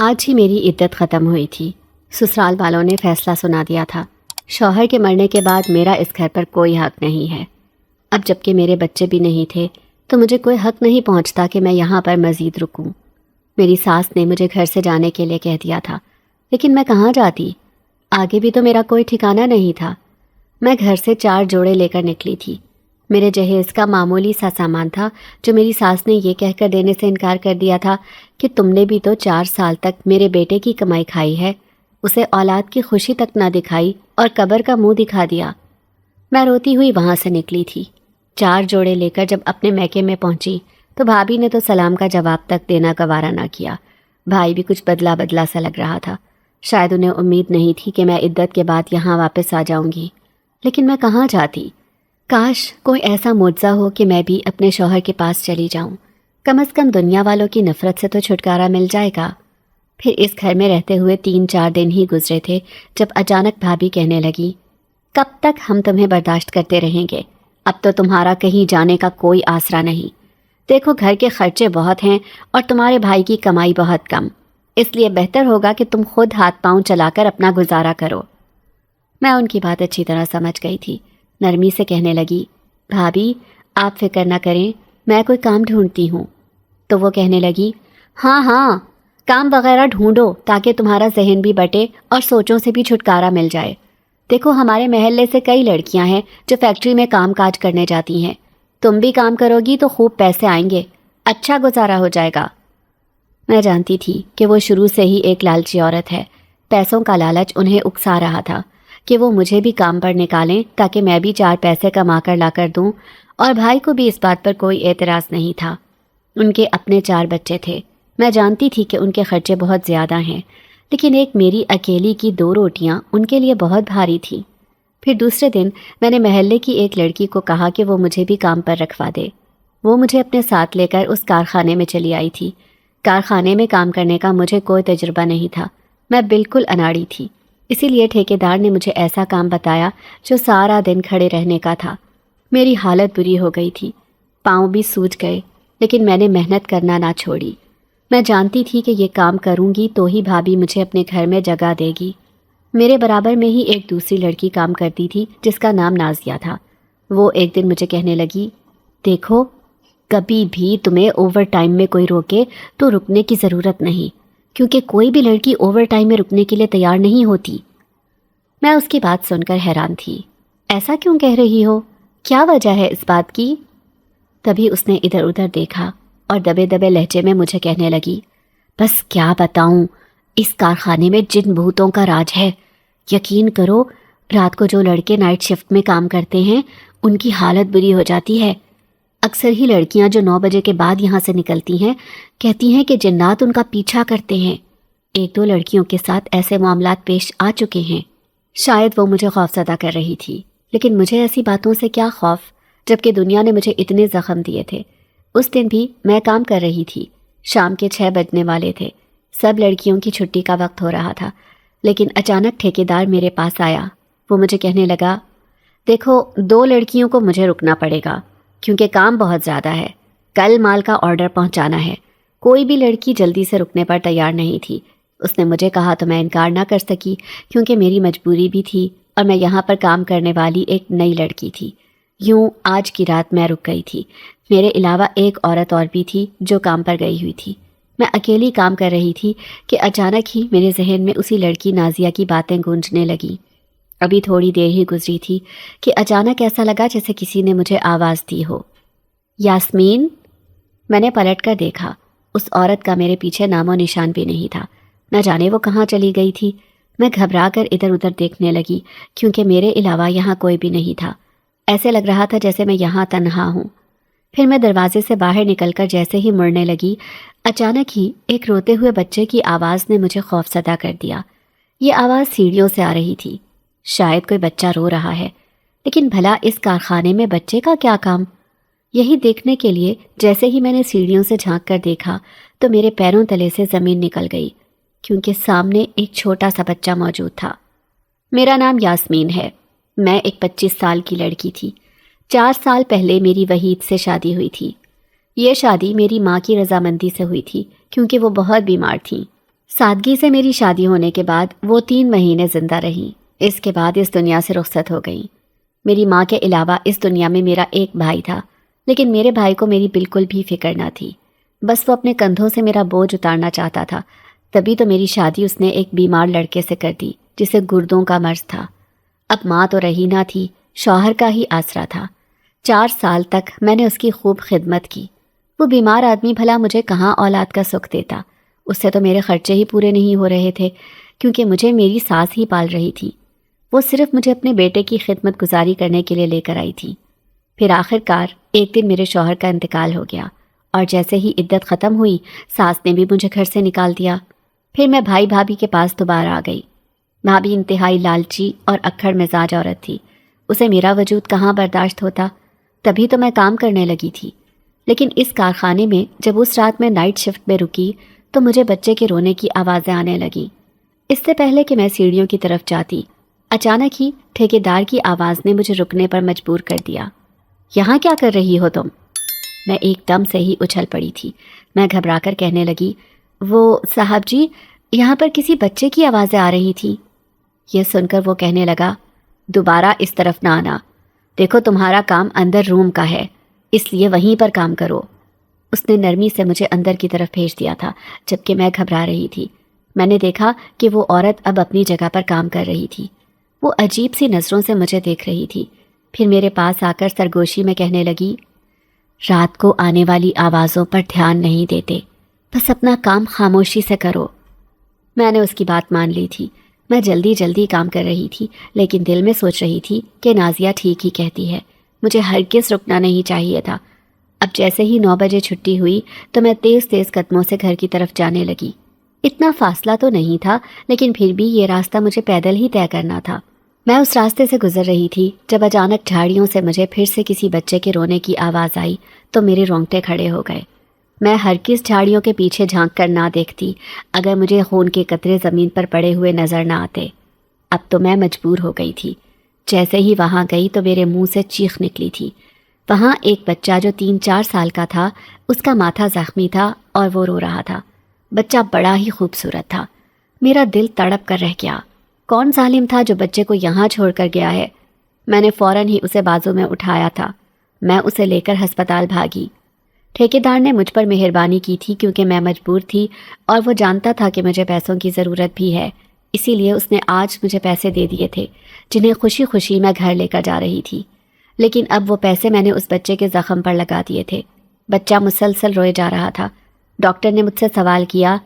آج ہی میری عدت ختم ہوئی تھی۔ سسرال والوں نے فیصلہ سنا دیا تھا۔ شوہر کے مرنے کے بعد میرا اس گھر پر کوئی حق نہیں ہے۔ اب جب کہ میرے بچے بھی نہیں تھے تو مجھے کوئی حق نہیں پہنچتا کہ میں یہاں پر مزید رکوں۔ میری ساس نے مجھے گھر سے جانے کے لیے کہہ دیا تھا، لیکن میں کہاں جاتی؟ آگے بھی تو میرا کوئی ٹھکانہ نہیں تھا۔ میں گھر سے 4 جوڑے لے کر نکلی تھی۔ میرے جہیز کا معمولی سا سامان تھا جو میری ساس نے یہ کہہ کر دینے سے انکار کر دیا تھا کہ تم نے بھی تو 4 سال تک میرے بیٹے کی کمائی کھائی ہے، اسے اولاد کی خوشی تک نہ دکھائی اور قبر کا منہ دکھا دیا۔ میں روتی ہوئی وہاں سے نکلی تھی۔ 4 جوڑے لے کر جب اپنے میکے میں پہنچی تو بھابھی نے تو سلام کا جواب تک دینا گوارا نہ کیا۔ بھائی بھی کچھ بدلا بدلا سا لگ رہا تھا۔ شاید انہیں امید نہیں تھی کہ میں عدت کے بعد یہاں واپس آ جاؤں گی، لیکن میں کہاں جاتی؟ کاش کوئی ایسا معجزہ ہو کہ میں بھی اپنے شوہر کے پاس چلی جاؤں۔ کم از کم دنیا والوں کی نفرت سے تو چھٹکارا مل جائے گا۔ پھر اس گھر میں رہتے ہوئے 3-4 دن ہی گزرے تھے جب اچانک بھابھی کہنے لگی، کب تک ہم تمہیں برداشت کرتے رہیں گے؟ اب تو تمہارا کہیں جانے کا کوئی آسرا نہیں۔ دیکھو گھر کے خرچے بہت ہیں اور تمہارے بھائی کی کمائی بہت کم، اس لیے بہتر ہوگا کہ تم خود ہاتھ پاؤں چلا کر اپنا گزارا کرو۔ میں ان کی بات اچھی طرح سمجھ گئی تھی۔ نرمی سے کہنے لگی، بھابھی آپ فکر نہ کریں، میں کوئی کام ڈھونڈتی ہوں۔ تو وہ کہنے لگی، ہاں ہاں کام وغیرہ ڈھونڈو تاکہ تمہارا ذہن بھی بٹے اور سوچوں سے بھی چھٹکارا مل جائے۔ دیکھو ہمارے محلے سے کئی لڑکیاں ہیں جو فیکٹری میں کام کاج کرنے جاتی ہیں، تم بھی کام کرو گی تو خوب پیسے آئیں گے، اچھا گزارا ہو جائے گا۔ میں جانتی تھی کہ وہ شروع سے ہی ایک لالچی عورت ہے۔ پیسوں کا لالچ انہیں اکسا رہا تھا کہ وہ مجھے بھی کام پر نکالیں تاکہ میں بھی 4 پیسے کما کر لا کر دوں، اور بھائی کو بھی اس بات پر کوئی اعتراض نہیں تھا۔ ان کے اپنے 4 بچے تھے۔ میں جانتی تھی کہ ان کے خرچے بہت زیادہ ہیں، لیکن ایک میری اکیلی کی 2 روٹیاں ان کے لیے بہت بھاری تھیں۔ پھر دوسرے دن میں نے محلے کی ایک لڑکی کو کہا کہ وہ مجھے بھی کام پر رکھوا دے۔ وہ مجھے اپنے ساتھ لے کر اس کارخانے میں چلی آئی تھی۔ کارخانے میں کام کرنے کا مجھے کوئی تجربہ نہیں تھا، میں بالکل اناڑی تھی۔ اسی لیے ٹھیکیدار نے مجھے ایسا کام بتایا جو سارا دن کھڑے رہنے کا تھا۔ میری حالت بری ہو گئی تھی، پاؤں بھی سوج گئے، لیکن میں نے محنت کرنا نہ چھوڑی۔ میں جانتی تھی کہ یہ کام کروں گی تو ہی بھابھی مجھے اپنے گھر میں جگہ دے گی۔ میرے برابر میں ہی ایک دوسری لڑکی کام کرتی تھی جس کا نام نازیہ تھا۔ وہ ایک دن مجھے کہنے لگی، دیکھو کبھی بھی تمہیں اوور ٹائم میں کوئی روکے تو رکنے کی ضرورت نہیں، کیونکہ کوئی بھی لڑکی اوور ٹائم میں رکنے کے لیے تیار نہیں ہوتی۔ میں اس کی بات سن کر حیران تھی۔ ایسا کیوں کہہ رہی ہو؟ کیا وجہ ہے اس بات کی؟ تبھی اس نے ادھر ادھر دیکھا اور دبے دبے لہجے میں مجھے کہنے لگی، بس کیا بتاؤں، اس کارخانے میں جن بھوتوں کا راج ہے۔ یقین کرو، رات کو جو لڑکے نائٹ شفٹ میں کام کرتے ہیں ان کی حالت بری ہو جاتی ہے۔ اکثر ہی لڑکیاں جو 9 بجے کے بعد یہاں سے نکلتی ہیں کہتی ہیں کہ جنات ان کا پیچھا کرتے ہیں۔ 1-2 لڑکیوں کے ساتھ ایسے معاملات پیش آ چکے ہیں۔ شاید وہ مجھے خوفزدہ کر رہی تھی، لیکن مجھے ایسی باتوں سے کیا خوف جبکہ دنیا نے مجھے اتنے زخم دیے تھے۔ اس دن بھی میں کام کر رہی تھی۔ شام کے 6 بجنے والے تھے، سب لڑکیوں کی چھٹی کا وقت ہو رہا تھا، لیکن اچانک ٹھیکیدار میرے پاس آیا۔ وہ مجھے کہنے لگا، دیکھو 2 لڑکیوں کو مجھے رکنا پڑے گا کیونکہ کام بہت زیادہ ہے، کل مال کا آرڈر پہنچانا ہے۔ کوئی بھی لڑکی جلدی سے رکنے پر تیار نہیں تھی۔ اس نے مجھے کہا تو میں انکار نہ کر سکی کیونکہ میری مجبوری بھی تھی اور میں یہاں پر کام کرنے والی ایک نئی لڑکی تھی۔ یوں آج کی رات میں رک گئی تھی۔ میرے علاوہ ایک عورت اور بھی تھی جو کام پر گئی ہوئی تھی۔ میں اکیلی کام کر رہی تھی کہ اچانک ہی میرے ذہن میں اسی لڑکی نازیہ کی باتیں گونجنے لگیں۔ ابھی تھوڑی دیر ہی گزری تھی کہ اچانک ایسا لگا جیسے کسی نے مجھے آواز دی ہو، یاسمین۔ میں نے پلٹ کر دیکھا، اس عورت کا میرے پیچھے نام و نشان بھی نہیں تھا۔ نہ جانے وہ کہاں چلی گئی تھی۔ میں گھبرا کر ادھر ادھر دیکھنے لگی کیونکہ میرے علاوہ یہاں کوئی بھی نہیں تھا۔ ایسے لگ رہا تھا جیسے میں یہاں تنہا ہوں۔ پھر میں دروازے سے باہر نکل کر جیسے ہی مڑنے لگی، اچانک ہی ایک روتے ہوئے بچے کی آواز نے مجھے خوفزدہ کر دیا۔ یہ آواز سیڑھیوں سے آ رہی تھی۔ شاید کوئی بچہ رو رہا ہے، لیکن بھلا اس کارخانے میں بچے کا کیا کام؟ یہی دیکھنے کے لیے جیسے ہی میں نے سیڑھیوں سے جھانک کر دیکھا تو میرے پیروں تلے سے زمین نکل گئی کیونکہ سامنے ایک چھوٹا سا بچہ موجود تھا۔ میرا نام یاسمین ہے۔ میں ایک 25 سال کی لڑکی تھی۔ 4 سال پہلے میری وحید سے شادی ہوئی تھی۔ یہ شادی میری ماں کی رضامندی سے ہوئی تھی کیونکہ وہ بہت بیمار تھیں۔ سادگی سے میری شادی ہونے کے بعد وہ 3 مہینے زندہ رہیں۔ اس کے بعد اس دنیا سے رخصت ہو گئیں۔ میری ماں کے علاوہ اس دنیا میں میرا ایک بھائی تھا، لیکن میرے بھائی کو میری بالکل بھی فکر نہ تھی۔ بس وہ اپنے کندھوں سے میرا بوجھ اتارنا چاہتا تھا۔ تبھی تو میری شادی اس نے ایک بیمار لڑکے سے کر دی جسے گردوں کا مرض تھا۔ اب ماں تو رہی نہ تھی، شوہر کا ہی آسرا تھا۔ 4 سال تک میں نے اس کی خوب خدمت کی۔ وہ بیمار آدمی بھلا مجھے کہاں اولاد کا سکھ دیتا؟ اس سے تو میرے خرچے ہی پورے نہیں ہو رہے تھے، کیونکہ مجھے میری ساس ہی پال رہی تھی۔ وہ صرف مجھے اپنے بیٹے کی خدمت گزاری کرنے کے لیے لے کر آئی تھی۔ پھر آخر کار ایک دن میرے شوہر کا انتقال ہو گیا، اور جیسے ہی عدت ختم ہوئی ساس نے بھی مجھے گھر سے نکال دیا۔ پھر میں بھائی بھابھی کے پاس دوبارہ آ گئی۔ بھابھی انتہائی لالچی اور اکھڑ مزاج عورت تھی۔ اسے میرا وجود کہاں برداشت ہوتا، تبھی تو میں کام کرنے لگی تھی۔ لیکن اس کارخانے میں جب اس رات میں نائٹ شفٹ میں رکی تو مجھے بچے کے رونے کی آوازیں آنے لگیں۔ اس سے پہلے کہ میں سیڑھیوں کی طرف جاتی، اچانک ہی ٹھیکیدار کی آواز نے مجھے رکنے پر مجبور کر دیا۔ یہاں کیا کر رہی ہو تم؟ میں ایک دم سے ہی اچھل پڑی تھی۔ میں گھبرا کر کہنے لگی، وہ صاحب جی، یہاں پر کسی بچے کی آوازیں آ رہی تھیں۔ یہ سن کر وہ کہنے لگا، دوبارہ اس طرف نہ آنا، دیکھو تمہارا کام اندر روم کا ہے، اس لیے وہیں پر کام کرو۔ اس نے نرمی سے مجھے اندر کی طرف بھیج دیا تھا، جبکہ میں گھبرا رہی تھی۔ میں نے دیکھا کہ وہ عورت اب اپنی جگہ پر کام کر رہی تھی۔ وہ عجیب سی نظروں سے مجھے دیکھ رہی تھی۔ پھر میرے پاس آ کر سرگوشی میں کہنے لگی، رات کو آنے والی آوازوں پر دھیان نہیں دیتے، بس اپنا کام خاموشی سے کرو۔ میں نے اس کی بات مان لی تھی۔ میں جلدی جلدی کام کر رہی تھی، لیکن دل میں سوچ رہی تھی کہ نازیہ ٹھیک ہی کہتی ہے، مجھے ہرگز رکنا نہیں چاہیے تھا۔ اب جیسے ہی 9 بجے چھٹی ہوئی تو میں تیز تیز قدموں سے گھر کی طرف جانے لگی۔ اتنا فاصلہ تو نہیں تھا، لیکن پھر بھی یہ راستہ مجھے پیدل ہی طے کرنا تھا۔ میں اس راستے سے گزر رہی تھی جب اچانک جھاڑیوں سے مجھے پھر سے کسی بچے کے رونے کی آواز آئی تو میرے رونگٹے کھڑے ہو گئے۔ میں ہرگز جھاڑیوں کے پیچھے جھانک کر نہ دیکھتی اگر مجھے خون کے قطرے زمین پر پڑے ہوئے نظر نہ آتے۔ اب تو میں مجبور ہو گئی تھی۔ جیسے ہی وہاں گئی تو میرے منہ سے چیخ نکلی تھی۔ وہاں ایک بچہ جو 3-4 سال کا تھا، اس کا ماتھا زخمی تھا اور وہ رو رہا تھا۔ بچہ بڑا ہی خوبصورت تھا۔ میرا دل تڑپ کر رہ گیا۔ کون ظالم تھا جو بچے کو یہاں چھوڑ کر گیا ہے؟ میں نے فوراً ہی اسے بازو میں اٹھایا تھا۔ میں اسے لے کر ہسپتال بھاگی۔ ٹھیکیدار نے مجھ پر مہربانی کی تھی کیونکہ میں مجبور تھی اور وہ جانتا تھا کہ مجھے پیسوں کی ضرورت بھی ہے، اسی لیے اس نے آج مجھے پیسے دے دیے تھے جنہیں خوشی خوشی میں گھر لے کر جا رہی تھی۔ لیکن اب وہ پیسے میں نے اس بچے کے زخم پر لگا دیے تھے۔ بچہ مسلسل روئے جا رہا تھا۔ ڈاکٹر نے مجھ سے سوال کیا،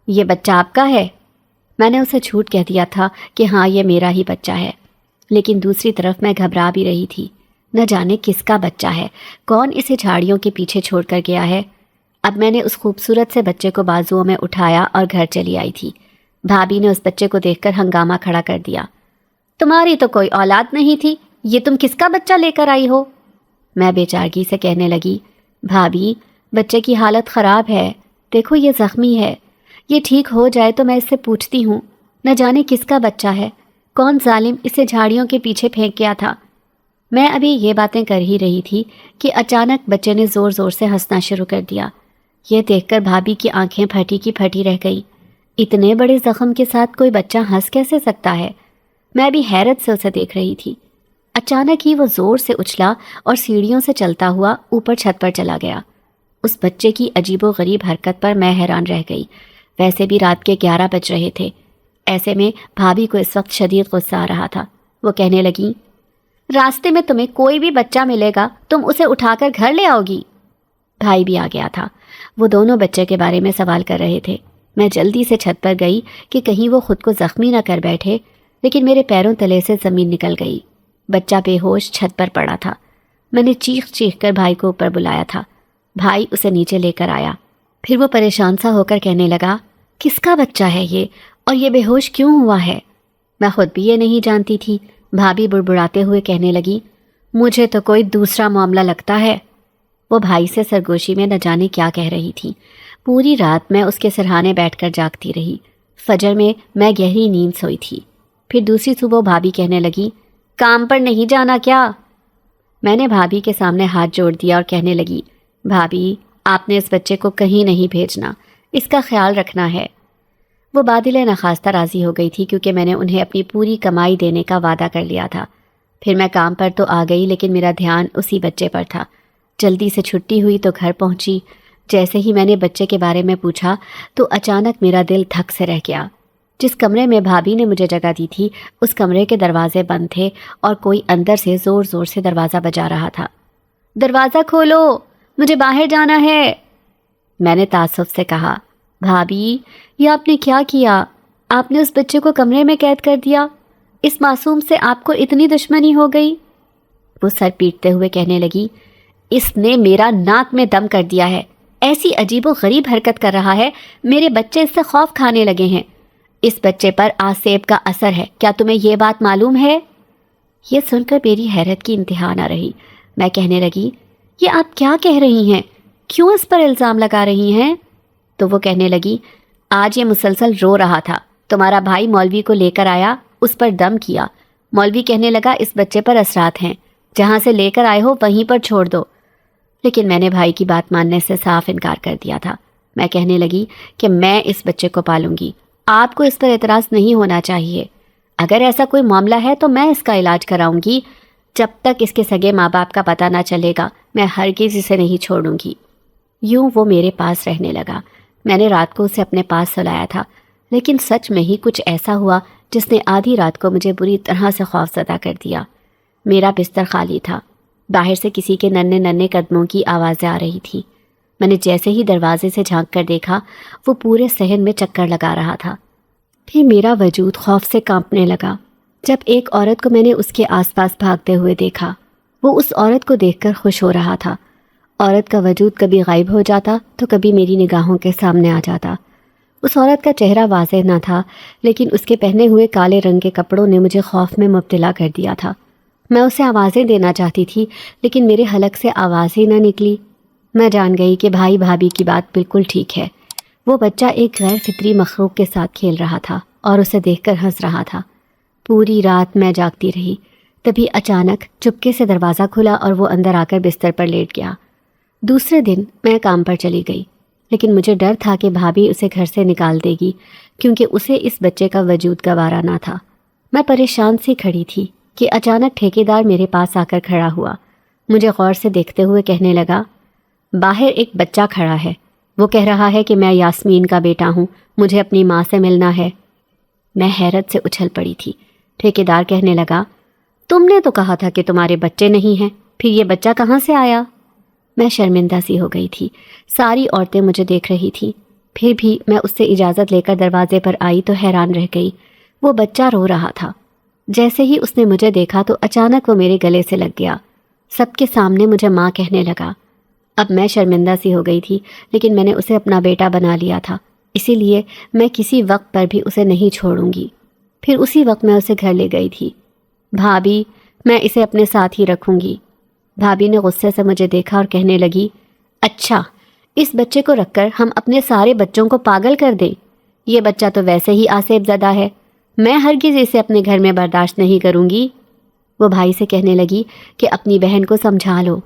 یہ بچہ آپ کا ہے؟ میں نے اسے جھوٹ کہہ دیا تھا کہ ہاں یہ میرا ہی بچہ ہے، لیکن دوسری طرف میں گھبرا بھی رہی تھی۔ نہ جانے کس کا بچہ ہے، کون اسے جھاڑیوں کے پیچھے چھوڑ کر گیا ہے۔ اب میں نے اس خوبصورت سے بچے کو بازوؤں میں اٹھایا اور گھر چلی آئی تھی۔ بھابھی نے اس بچے کو دیکھ کر ہنگامہ کھڑا کر دیا، تمہاری تو کوئی اولاد نہیں تھی، یہ تم کس کا بچہ لے کر آئی ہو؟ میں بے چارگی سے کہنے لگی، بھابھی بچے کی حالت خراب ہے، دیکھو یہ زخمی ہے، یہ ٹھیک ہو جائے تو میں اس سے پوچھتی ہوں، نہ جانے کس کا بچہ ہے، کون ظالم اسے جھاڑیوں کے پیچھے پھینک گیا تھا۔ میں ابھی یہ باتیں کر ہی رہی تھی کہ اچانک بچے نے زور زور سے ہنسنا شروع کر دیا۔ یہ دیکھ کر بھابھی کی آنکھیں پھٹی کی پھٹی رہ گئی۔ اتنے بڑے زخم کے ساتھ کوئی بچہ ہنس کیسے سکتا ہے؟ میں ابھی حیرت سے اسے دیکھ رہی تھی۔ اچانک ہی وہ زور سے اچھلا اور سیڑھیوں سے چلتا ہوا اوپر چھت پر چلا گیا۔ اس بچے کی عجیب و غریب حرکت پر میں حیران رہ گئی۔ ویسے بھی رات کے 11 بج رہے تھے۔ ایسے میں بھابھی کو اس وقت شدید غصہ آ رہا تھا۔ وہ کہنے لگی، راستے میں تمہیں کوئی بھی بچہ ملے گا تم اسے اٹھا کر گھر لے آؤ گی۔ بھائی بھی آ گیا تھا۔ وہ دونوں بچے کے بارے میں سوال کر رہے تھے۔ میں جلدی سے چھت پر گئی کہ کہیں وہ خود کو زخمی نہ کر بیٹھے، لیکن میرے پیروں تلے سے زمین نکل گئی۔ بچہ بے ہوش چھت پر پڑا تھا۔ میں نے چیخ چیخ کر بھائی کو اوپر بلایا تھا۔ بھائی اسے نیچے لے کر آیا۔ پھر وہ پریشان سا ہو کر کہنے لگا، کس کا بچہ ہے یہ اور یہ بے ہوش کیوں ہوا ہے؟ میں خود بھی یہ نہیں جانتی تھی۔ بھابھی بڑبڑاتے ہوئے کہنے لگی، مجھے تو کوئی دوسرا معاملہ لگتا ہے۔ وہ بھائی سے سرگوشی میں نہ جانے کیا کہہ رہی تھی۔ پوری رات میں اس کے سرہانے بیٹھ کر جاگتی رہی۔ فجر میں گہری نیند سوئی تھی۔ پھر دوسری صبح بھابھی کہنے لگی، کام پر نہیں جانا کیا؟ میں نے بھابھی کے سامنے ہاتھ جوڑ دیا اور کہنے لگی، بھابھی آپ نے اس بچے کو کہیں نہیں بھیجنا، اس کا خیال رکھنا ہے۔ وہ بادل نخواستہ راضی ہو گئی تھی کیونکہ میں نے انہیں اپنی پوری کمائی دینے کا وعدہ کر لیا تھا۔ پھر میں کام پر تو آ گئی لیکن میرا دھیان اسی بچے پر تھا۔ جلدی سے چھٹی ہوئی تو گھر پہنچی۔ جیسے ہی میں نے بچے کے بارے میں پوچھا تو اچانک میرا دل دھک سے رہ گیا۔ جس کمرے میں بھابھی نے مجھے جگہ دی تھی اس کمرے کے دروازے بند تھے اور کوئی اندر سے زور زور سے دروازہ بجا رہا تھا۔ دروازہ کھولو، مجھے باہر جانا ہے، میں نے تعصب سے کہا۔ بھابھی، یہ آپ نے کیا کیا؟ آپ نے اس بچے کو کمرے میں قید کر دیا؟ اس معصوم سے آپ کو اتنی دشمنی ہو گئی؟ وہ سر پیٹتے ہوئے کہنے لگی، اس نے میرا ناک میں دم کر دیا ہے، ایسی عجیب و غریب حرکت کر رہا ہے، میرے بچے اس سے خوف کھانے لگے ہیں۔ اس بچے پر آسیب کا اثر ہے، کیا تمہیں یہ بات معلوم ہے؟ یہ سن کر میری حیرت کی انتہا نہ رہی۔ میں کہنے لگی، یہ آپ کیا کہہ رہی ہیں؟ کیوں اس پر الزام لگا رہی ہیں؟ تو وہ کہنے لگی، آج یہ مسلسل رو رہا تھا، تمہارا بھائی مولوی کو لے کر آیا، اس پر دم کیا، مولوی کہنے لگا اس بچے پر اثرات ہیں، جہاں سے لے کر آئے ہو وہیں پر چھوڑ دو۔ لیکن میں نے بھائی کی بات ماننے سے صاف انکار کر دیا تھا۔ میں کہنے لگی کہ میں اس بچے کو پالوں گی، آپ کو اس پر اعتراض نہیں ہونا چاہیے۔ اگر ایسا کوئی معاملہ ہے تو میں اس کا علاج کراؤں گی، جب تک اس کے سگے ماں باپ کا پتہ نہ چلے گا میں ہرگز اسے نہیں چھوڑوں گی۔ یوں وہ میرے پاس رہنے لگا۔ میں نے رات کو اسے اپنے پاس سلایا تھا، لیکن سچ میں ہی کچھ ایسا ہوا جس نے آدھی رات کو مجھے بری طرح سے خوفزدہ کر دیا۔ میرا بستر خالی تھا، باہر سے کسی کے ننھے ننھے قدموں کی آوازیں آ رہی تھیں۔ میں نے جیسے ہی دروازے سے جھانک کر دیکھا وہ پورے صحن میں چکر لگا رہا تھا۔ پھر میرا وجود خوف سے کانپنے لگا جب ایک عورت کو میں نے اس کے آس پاس بھاگتے ہوئے دیکھا۔ وہ اس عورت کو دیکھ کر خوش ہو رہا تھا۔ عورت کا وجود کبھی غائب ہو جاتا تو کبھی میری نگاہوں کے سامنے آ جاتا۔ اس عورت کا چہرہ واضح نہ تھا، لیکن اس کے پہنے ہوئے کالے رنگ کے کپڑوں نے مجھے خوف میں مبتلا کر دیا تھا۔ میں اسے آوازیں دینا چاہتی تھی لیکن میرے حلق سے آواز ہی نہ نکلی۔ میں جان گئی کہ بھائی بھابھی کی بات بالکل ٹھیک ہے۔ وہ بچہ ایک غیر فطری مخلوق کے ساتھ کھیل رہا تھا اور اسے دیکھ کر ہنس رہا تھا۔ پوری رات میں جاگتی رہی۔ تبھی اچانک چپکے سے دروازہ کھلا اور وہ اندر آ کر بستر پر لیٹ گیا۔ دوسرے دن میں کام پر چلی گئی، لیکن مجھے ڈر تھا کہ بھابھی اسے گھر سے نکال دے گی کیونکہ اسے اس بچے کا وجود گوارا نہ تھا۔ میں پریشان سی کھڑی تھی کہ اچانک ٹھیکیدار میرے پاس آ کر کھڑا ہوا۔ مجھے غور سے دیکھتے ہوئے کہنے لگا، باہر ایک بچہ کھڑا ہے، وہ کہہ رہا ہے کہ میں یاسمین کا بیٹا ہوں، مجھے اپنی ماں سے ملنا ہے۔ میں حیرت سے اچھل پڑی تھی۔ ٹھیکیدار کہنے لگا، تم نے تو کہا تھا کہ تمہارے بچے نہیں ہیں، پھر یہ بچہ کہاں سے آیا؟ میں شرمندہ سی ہو گئی تھی۔ ساری عورتیں مجھے دیکھ رہی تھیں، پھر بھی میں اس سے اجازت لے کر دروازے پر آئی تو حیران رہ گئی۔ وہ بچہ رو رہا تھا۔ جیسے ہی اس نے مجھے دیکھا تو اچانک وہ میرے گلے سے لگ گیا۔ سب کے سامنے مجھے ماں کہنے لگا۔ اب میں شرمندہ سی ہو گئی تھی، لیکن میں نے اسے اپنا بیٹا بنا لیا تھا، اسی لیے میں کسی وقت پر بھی اسے نہیں چھوڑوں گی۔ پھر اسی وقت میں اسے گھر لے گئی تھی۔ بھابھی، میں اسے اپنے ساتھ ہی رکھوں گی۔ بھابھی نے غصے سے مجھے دیکھا اور کہنے لگی، اچھا، اس بچے کو رکھ کر ہم اپنے سارے بچوں کو پاگل کر دیں؟ یہ بچہ تو ویسے ہی آسیب زدہ ہے، میں ہرگز اسے اپنے گھر میں برداشت نہیں کروں گی۔ وہ بھائی سے کہنے لگی کہ اپنی بہن کو سمجھا لو،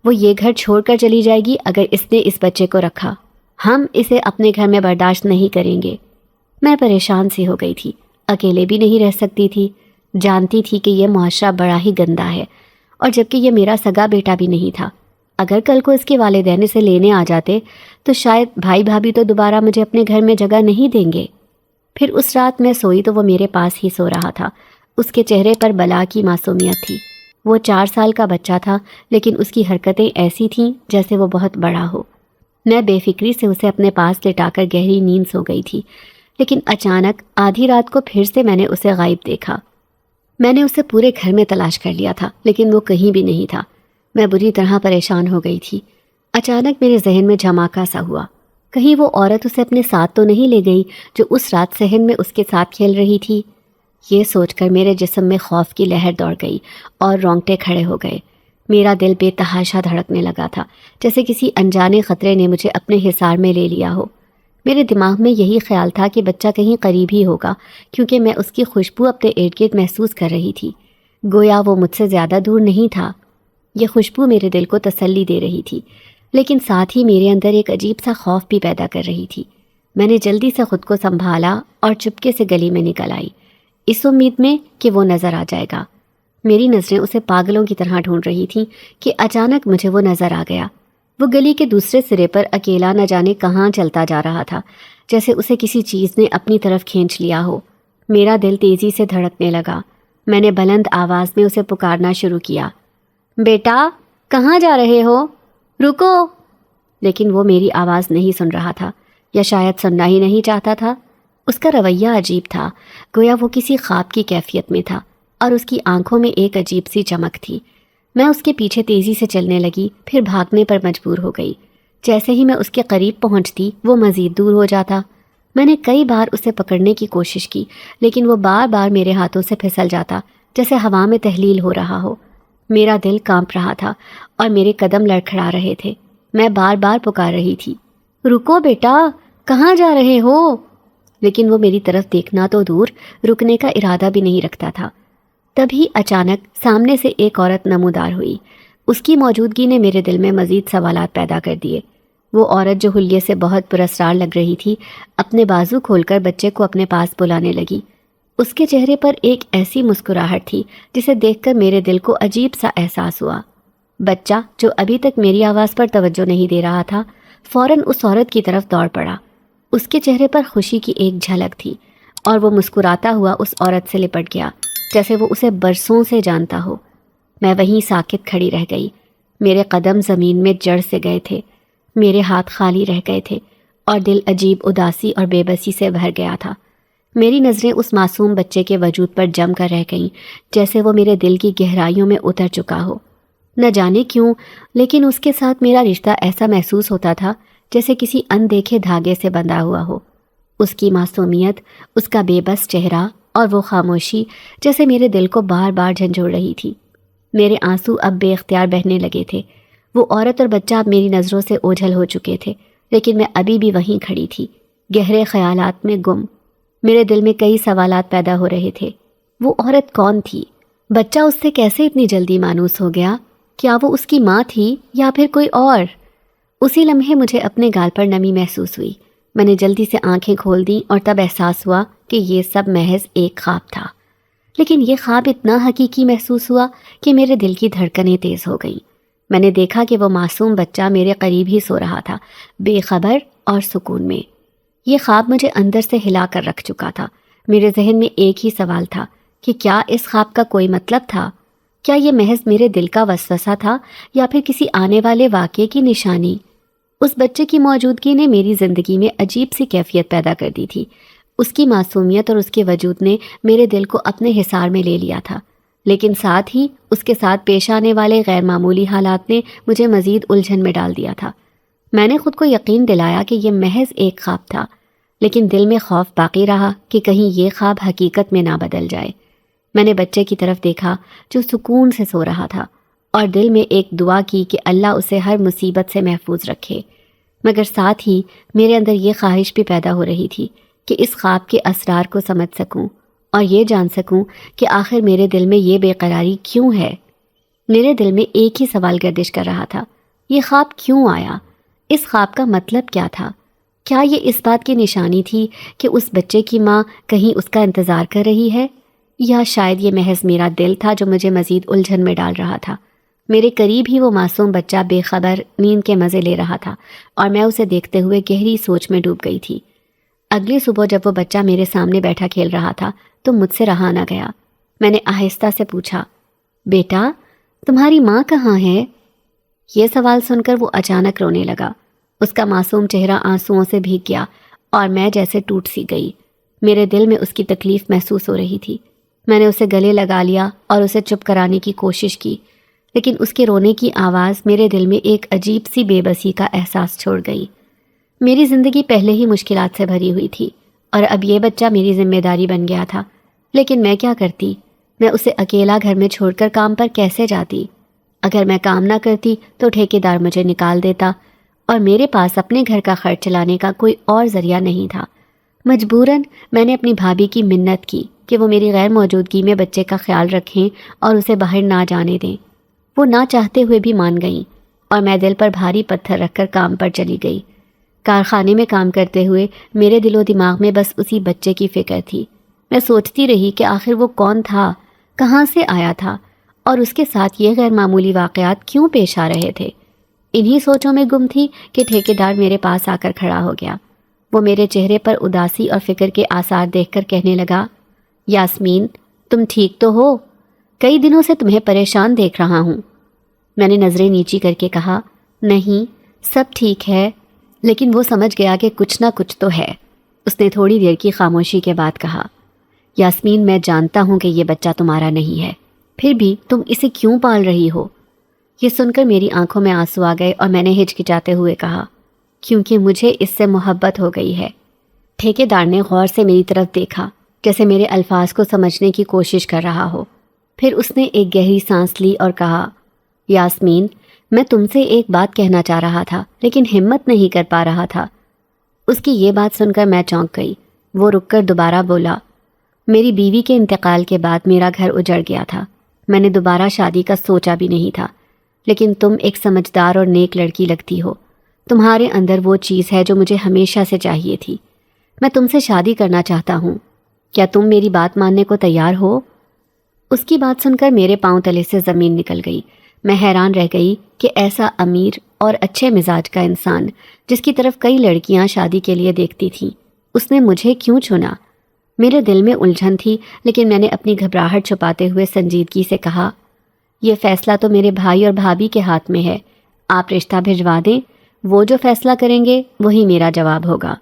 وہ یہ گھر چھوڑ کر چلی جائے گی اگر اس نے اس بچے کو رکھا، ہم اسے اپنے گھر میں برداشت نہیں کریں گے۔ میں پریشان سی ہو گئی تھی، اکیلے بھی نہیں رہ سکتی تھی، جانتی تھی کہ یہ معاشرہ بڑا ہی گندا ہے، اور جبکہ یہ میرا سگا بیٹا بھی نہیں تھا۔ اگر کل کو اس کے والدین اسے لینے آ جاتے تو شاید بھائی بھابھی تو دوبارہ مجھے اپنے گھر میں جگہ نہیں دیں گے۔ پھر اس رات میں سوئی تو وہ میرے پاس ہی سو رہا تھا۔ اس کے چہرے پر بلا کی معصومیت تھی۔ وہ 4 سال کا بچہ تھا، لیکن اس کی حرکتیں ایسی تھیں جیسے وہ بہت بڑا ہو۔ میں بے فکری سے اسے اپنے پاس لٹا کر گہری نیند سو گئی تھی، لیکن اچانک آدھی رات کو پھر سے میں نے اسے غائب دیکھا۔ میں نے اسے پورے گھر میں تلاش کر لیا تھا، لیکن وہ کہیں بھی نہیں تھا۔ میں بری طرح پریشان ہو گئی تھی۔ اچانک میرے ذہن میں جھماکا سا ہوا، کہیں وہ عورت اسے اپنے ساتھ تو نہیں لے گئی جو اس رات صحن میں اس کے ساتھ کھیل رہی تھی۔ یہ سوچ کر میرے جسم میں خوف کی لہر دوڑ گئی اور رونگٹے کھڑے ہو گئے۔ میرا دل بے تحاشا دھڑکنے لگا تھا، جیسے کسی انجانے خطرے نے مجھے اپنے حصار میں لے لیا ہو۔ میرے دماغ میں یہی خیال تھا کہ بچہ کہیں قریب ہی ہوگا، کیونکہ میں اس کی خوشبو اپنے ارد گرد محسوس کر رہی تھی، گویا وہ مجھ سے زیادہ دور نہیں تھا۔ یہ خوشبو میرے دل کو تسلی دے رہی تھی، لیکن ساتھ ہی میرے اندر ایک عجیب سا خوف بھی پیدا کر رہی تھی۔ میں نے جلدی سے خود کو سنبھالا اور چپکے سے گلی میں نکل آئی، اس امید میں کہ وہ نظر آ جائے گا۔ میری نظریں اسے پاگلوں کی طرح ڈھونڈ رہی تھیں کہ اچانک مجھے وہ نظر آ گیا۔ وہ گلی کے دوسرے سرے پر اکیلا نہ جانے کہاں چلتا جا رہا تھا، جیسے اسے کسی چیز نے اپنی طرف کھینچ لیا ہو۔ میرا دل تیزی سے دھڑکنے لگا۔ میں نے بلند آواز میں اسے پکارنا شروع کیا، بیٹا کہاں جا رہے ہو؟ رکو! لیکن وہ میری آواز نہیں سن رہا تھا، یا شاید سننا ہی نہیں چاہتا تھا۔ اس کا رویہ عجیب تھا، گویا وہ کسی خواب کی کیفیت میں تھا، اور اس کی آنکھوں میں ایک عجیب سی چمک تھی۔ میں اس کے پیچھے تیزی سے چلنے لگی، پھر بھاگنے پر مجبور ہو گئی۔ جیسے ہی میں اس کے قریب پہنچتی وہ مزید دور ہو جاتا۔ میں نے کئی بار اسے پکڑنے کی کوشش کی، لیکن وہ بار بار میرے ہاتھوں سے پھسل جاتا، جیسے ہوا میں تحلیل ہو رہا ہو۔ میرا دل کانپ رہا تھا اور میرے قدم لڑکھڑا رہے تھے۔ میں بار بار پکار رہی تھی، رکو بیٹا، کہاں جا رہے ہو؟ لیکن وہ میری طرف دیکھنا تو دور، رکنے کا ارادہ بھی نہیں رکھتا تھا۔ تبھی اچانک سامنے سے ایک عورت نمودار ہوئی۔ اس کی موجودگی نے میرے دل میں مزید سوالات پیدا کر دیے۔ وہ عورت جو حلیے سے بہت پراسرار لگ رہی تھی، اپنے بازو کھول کر بچے کو اپنے پاس بلانے لگی۔ اس کے چہرے پر ایک ایسی مسکراہٹ تھی جسے دیکھ کر میرے دل کو عجیب سا احساس ہوا۔ بچہ جو ابھی تک میری آواز پر توجہ نہیں دے رہا تھا، فوراً اس عورت کی طرف دوڑ پڑا۔ اس کے چہرے پر خوشی کی ایک جھلک تھی، اور وہ مسکراتا ہوا اس عورت سے لپٹ گیا جیسے وہ اسے برسوں سے جانتا ہو۔ میں وہیں ساکت کھڑی رہ گئی۔ میرے قدم زمین میں جڑ سے گئے تھے، میرے ہاتھ خالی رہ گئے تھے، اور دل عجیب اداسی اور بے بسی سے بھر گیا تھا۔ میری نظریں اس معصوم بچے کے وجود پر جم کر رہ گئیں، جیسے وہ میرے دل کی گہرائیوں میں اتر چکا ہو۔ نہ جانے کیوں، لیکن اس کے ساتھ میرا رشتہ ایسا محسوس ہوتا تھا جیسے کسی اندیکھے دھاگے سے بندھا ہوا ہو۔ اس کی معصومیت، اس کا بے بس چہرہ اور وہ خاموشی جیسے میرے دل کو بار بار جھنجھوڑ رہی تھی۔ میرے آنسو اب بے اختیار بہنے لگے تھے۔ وہ عورت اور بچہ اب میری نظروں سے اوجھل ہو چکے تھے، لیکن میں ابھی بھی وہیں کھڑی تھی، گہرے خیالات میں گم۔ میرے دل میں کئی سوالات پیدا ہو رہے تھے۔ وہ عورت کون تھی؟ بچہ اس سے کیسے اتنی جلدی مانوس ہو گیا؟ کیا وہ اس کی ماں تھی یا پھر کوئی اور؟ اسی لمحے مجھے اپنے گال پر نمی محسوس ہوئی۔ میں نے جلدی سے آنکھیں کھول دیں اور تب احساس ہوا کہ یہ سب محض ایک خواب تھا۔ لیکن یہ خواب اتنا حقیقی محسوس ہوا کہ میرے دل کی دھڑکنیں تیز ہو گئیں۔ میں نے دیکھا کہ وہ معصوم بچہ میرے قریب ہی سو رہا تھا، بے خبر اور سکون میں۔ یہ خواب مجھے اندر سے ہلا کر رکھ چکا تھا۔ میرے ذہن میں ایک ہی سوال تھا کہ کیا اس خواب کا کوئی مطلب تھا؟ کیا یہ محض میرے دل کا وسوسہ تھا یا پھر کسی آنے والے واقعے کی نشانی؟ اس بچے کی موجودگی نے میری زندگی میں عجیب سی کیفیت پیدا کر دی تھی۔ اس کی معصومیت اور اس کے وجود نے میرے دل کو اپنے حصار میں لے لیا تھا، لیکن ساتھ ہی اس کے ساتھ پیش آنے والے غیر معمولی حالات نے مجھے مزید الجھن میں ڈال دیا تھا۔ میں نے خود کو یقین دلایا کہ یہ محض ایک خواب تھا، لیکن دل میں خوف باقی رہا کہ کہیں یہ خواب حقیقت میں نہ بدل جائے۔ میں نے بچے کی طرف دیکھا جو سکون سے سو رہا تھا، اور دل میں ایک دعا کی کہ اللہ اسے ہر مصیبت سے محفوظ رکھے، مگر ساتھ ہی میرے اندر یہ خواہش بھی پیدا ہو رہی تھی کہ اس خواب کے اسرار کو سمجھ سکوں اور یہ جان سکوں کہ آخر میرے دل میں یہ بے قراری کیوں ہے۔ میرے دل میں ایک ہی سوال گردش کر رہا تھا، یہ خواب کیوں آیا؟ اس خواب کا مطلب کیا تھا؟ کیا یہ اس بات کی نشانی تھی کہ اس بچے کی ماں کہیں اس کا انتظار کر رہی ہے، یا شاید یہ محض میرا دل تھا جو مجھے مزید الجھن میں ڈال رہا تھا؟ میرے قریب ہی وہ معصوم بچہ بے خبر نیند کے مزے لے رہا تھا، اور میں اسے دیکھتے ہوئے گہری سوچ میں ڈوب گئی تھی۔ اگلی صبح جب وہ بچہ میرے سامنے بیٹھا کھیل رہا تھا تو مجھ سے رہا نہ گیا۔ میں نے آہستہ سے پوچھا، بیٹا تمہاری ماں کہاں ہے؟ یہ سوال سن کر وہ اچانک رونے لگا۔ اس کا معصوم چہرہ آنسوؤں سے بھیگ گیا اور میں جیسے ٹوٹ سی گئی۔ میرے دل میں اس کی تکلیف محسوس ہو رہی تھی۔ میں نے اسے گلے لگا لیا اور اسے چپ کرانے کی کوشش کی، لیکن اس کے رونے کی آواز میرے دل میں ایک عجیب سی بے بسی کا احساس چھوڑ گئی۔ میری زندگی پہلے ہی مشکلات سے بھری ہوئی تھی، اور اب یہ بچہ میری ذمہ داری بن گیا تھا۔ لیکن میں کیا کرتی؟ میں اسے اکیلا گھر میں چھوڑ کر کام پر کیسے جاتی؟ اگر میں کام نہ کرتی تو ٹھیکیدار مجھے نکال دیتا، اور میرے پاس اپنے گھر کا خرچ چلانے کا کوئی اور ذریعہ نہیں تھا۔ مجبوراً میں نے اپنی بھابھی کی منت کی کہ وہ میری غیر موجودگی میں بچے کا خیال رکھیں اور اسے باہر نہ جانے دیں۔ وہ نہ چاہتے ہوئے بھی مان گئیں، اور میں دل پر بھاری پتھر رکھ کر کام پر چلی گئی۔ کارخانے میں کام کرتے ہوئے میرے دل و دماغ میں بس اسی بچے کی فکر تھی۔ میں سوچتی رہی کہ آخر وہ کون تھا، کہاں سے آیا تھا، اور اس کے ساتھ یہ غیر معمولی واقعات کیوں پیش آ رہے تھے۔ انہی سوچوں میں گم تھی کہ ٹھیکیدار میرے پاس آ کر کھڑا ہو گیا۔ وہ میرے چہرے پر اداسی اور فکر کے آثار دیکھ کر کہنے لگا، یاسمین تم ٹھیک تو ہو؟ کئی دنوں سے تمہیں پریشان دیکھ رہا ہوں۔ میں نے نظریں نیچی کر کے کہا، نہیں سب ٹھیک ہے، لیکن وہ سمجھ گیا کہ کچھ نہ کچھ تو ہے۔ اس نے تھوڑی دیر کی خاموشی کے بعد کہا، یاسمین میں جانتا ہوں کہ یہ بچہ تمہارا نہیں ہے، پھر بھی تم اسے کیوں پال رہی ہو؟ یہ سن کر میری آنکھوں میں آنسو آ گئے اور میں نے ہچکچاتے ہوئے کہا، کیونکہ مجھے اس سے محبت ہو گئی ہے۔ ٹھیکیدار نے غور سے میری طرف دیکھا، جیسے میرے الفاظ کو سمجھنے کی کوشش کر رہا ہو۔ پھر اس نے ایک گہری سانس لی اور کہا، یاسمین میں تم سے ایک بات کہنا چاہ رہا تھا لیکن ہمت نہیں کر پا رہا تھا۔ اس کی یہ بات سن کر میں چونک گئی۔ وہ رک کر دوبارہ بولا، میری بیوی کے انتقال کے بعد میرا گھر اجڑ گیا تھا۔ میں نے دوبارہ شادی کا سوچا بھی نہیں تھا، لیکن تم ایک سمجھدار اور نیک لڑکی لگتی ہو۔ تمہارے اندر وہ چیز ہے جو مجھے ہمیشہ سے چاہیے تھی۔ میں تم سے شادی کرنا چاہتا ہوں۔ کیا تم میری بات ماننے کو تیار ہو؟ اس کی بات سن کر میرے پاؤں تلے سے زمین نکل گئی۔ میں حیران رہ گئی کہ ایسا امیر اور اچھے مزاج کا انسان، جس کی طرف کئی لڑکیاں شادی کے لیے دیکھتی تھیں، اس نے مجھے کیوں چنا؟ میرے دل میں الجھن تھی، لیکن میں نے اپنی گھبراہٹ چھپاتے ہوئے سنجیدگی سے کہا، یہ فیصلہ تو میرے بھائی اور بھابھی کے ہاتھ میں ہے۔ آپ رشتہ بھجوا دیں، وہ جو فیصلہ کریں گے وہی میرا جواب ہوگا۔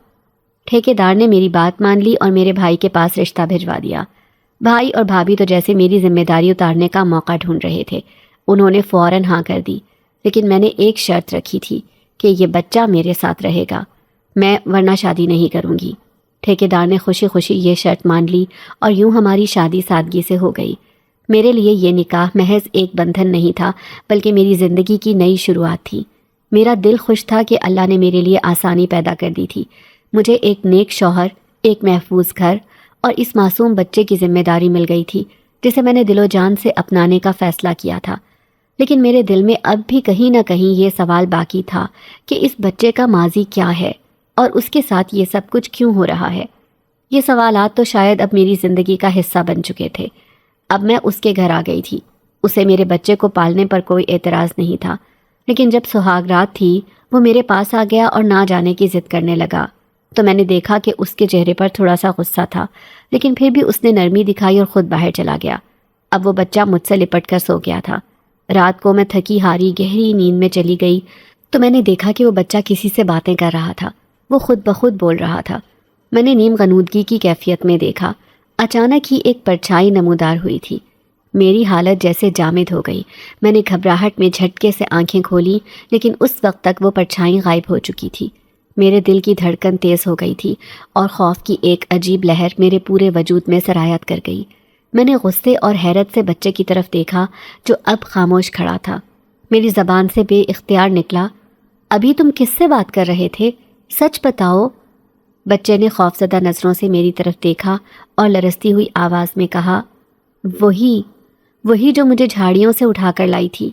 ٹھیکیدار نے میری بات مان لی اور میرے بھائی کے پاس رشتہ بھجوا دیا۔ بھائی اور بھابھی تو جیسے میری ذمہ داری اتارنے کا موقع ڈھونڈ رہے تھے۔ انہوں نے فوراً ہاں کر دی، لیکن میں نے ایک شرط رکھی تھی کہ یہ بچہ میرے ساتھ رہے گا، میں ورنہ شادی نہیں کروں گی۔ ٹھیکیدار نے خوشی خوشی یہ شرط مان لی اور یوں ہماری شادی سادگی سے ہو گئی۔ میرے لیے یہ نکاح محض ایک بندھن نہیں تھا، بلکہ میری زندگی کی نئی شروعات تھی۔ میرا دل خوش تھا کہ اللہ نے میرے لیے آسانی پیدا کر دی تھی۔ مجھے ایک نیک شوہر، ایک محفوظ گھر اور اس معصوم بچے کی ذمہ داری مل گئی تھی، جسے میں نے دل و جان سے اپنانے کا فیصلہ کیا تھا۔ لیکن میرے دل میں اب بھی کہیں نہ کہیں یہ سوال باقی تھا کہ اس بچے کا ماضی کیا ہے اور اس کے ساتھ یہ سب کچھ کیوں ہو رہا ہے۔ یہ سوالات تو شاید اب میری زندگی کا حصہ بن چکے تھے۔ اب میں اس کے گھر آ گئی تھی۔ اسے میرے بچے کو پالنے پر کوئی اعتراض نہیں تھا، لیکن جب سہاگ رات تھی وہ میرے پاس آ گیا اور نہ جانے کی ضد کرنے لگا، تو میں نے دیکھا کہ اس کے چہرے پر تھوڑا سا غصہ تھا، لیکن پھر بھی اس نے نرمی دکھائی اور خود باہر چلا گیا۔ اب وہ بچہ مجھ سے لپٹ کر سو گیا تھا۔ رات کو میں تھکی ہاری گہری نیند میں چلی گئی تو میں نے دیکھا کہ وہ بچہ کسی سے باتیں کر رہا تھا۔ وہ خود بخود بول رہا تھا۔ میں نے نیم غنودگی کی کیفیت میں دیکھا۔ اچانک ہی ایک پرچھائی نمودار ہوئی تھی۔ میری حالت جیسے جامد ہو گئی۔ میں نے گھبراہٹ میں جھٹکے سے آنکھیں کھولی، لیکن اس وقت تک وہ پرچھائی غائب ہو چکی تھی۔ میرے دل کی دھڑکن تیز ہو گئی تھی اور خوف کی ایک عجیب لہر میرے پورے وجود میں سرایت کر گئی۔ میں نے غصے اور حیرت سے بچے کی طرف دیکھا جو اب خاموش کھڑا تھا۔ میری زبان سے بے اختیار نکلا، ابھی تم کس سے بات کر رہے تھے؟ سچ بتاؤ۔ بچے نے خوفزدہ نظروں سے میری طرف دیکھا اور لرزتی ہوئی آواز میں کہا، وہی جو مجھے جھاڑیوں سے اٹھا کر لائی تھی۔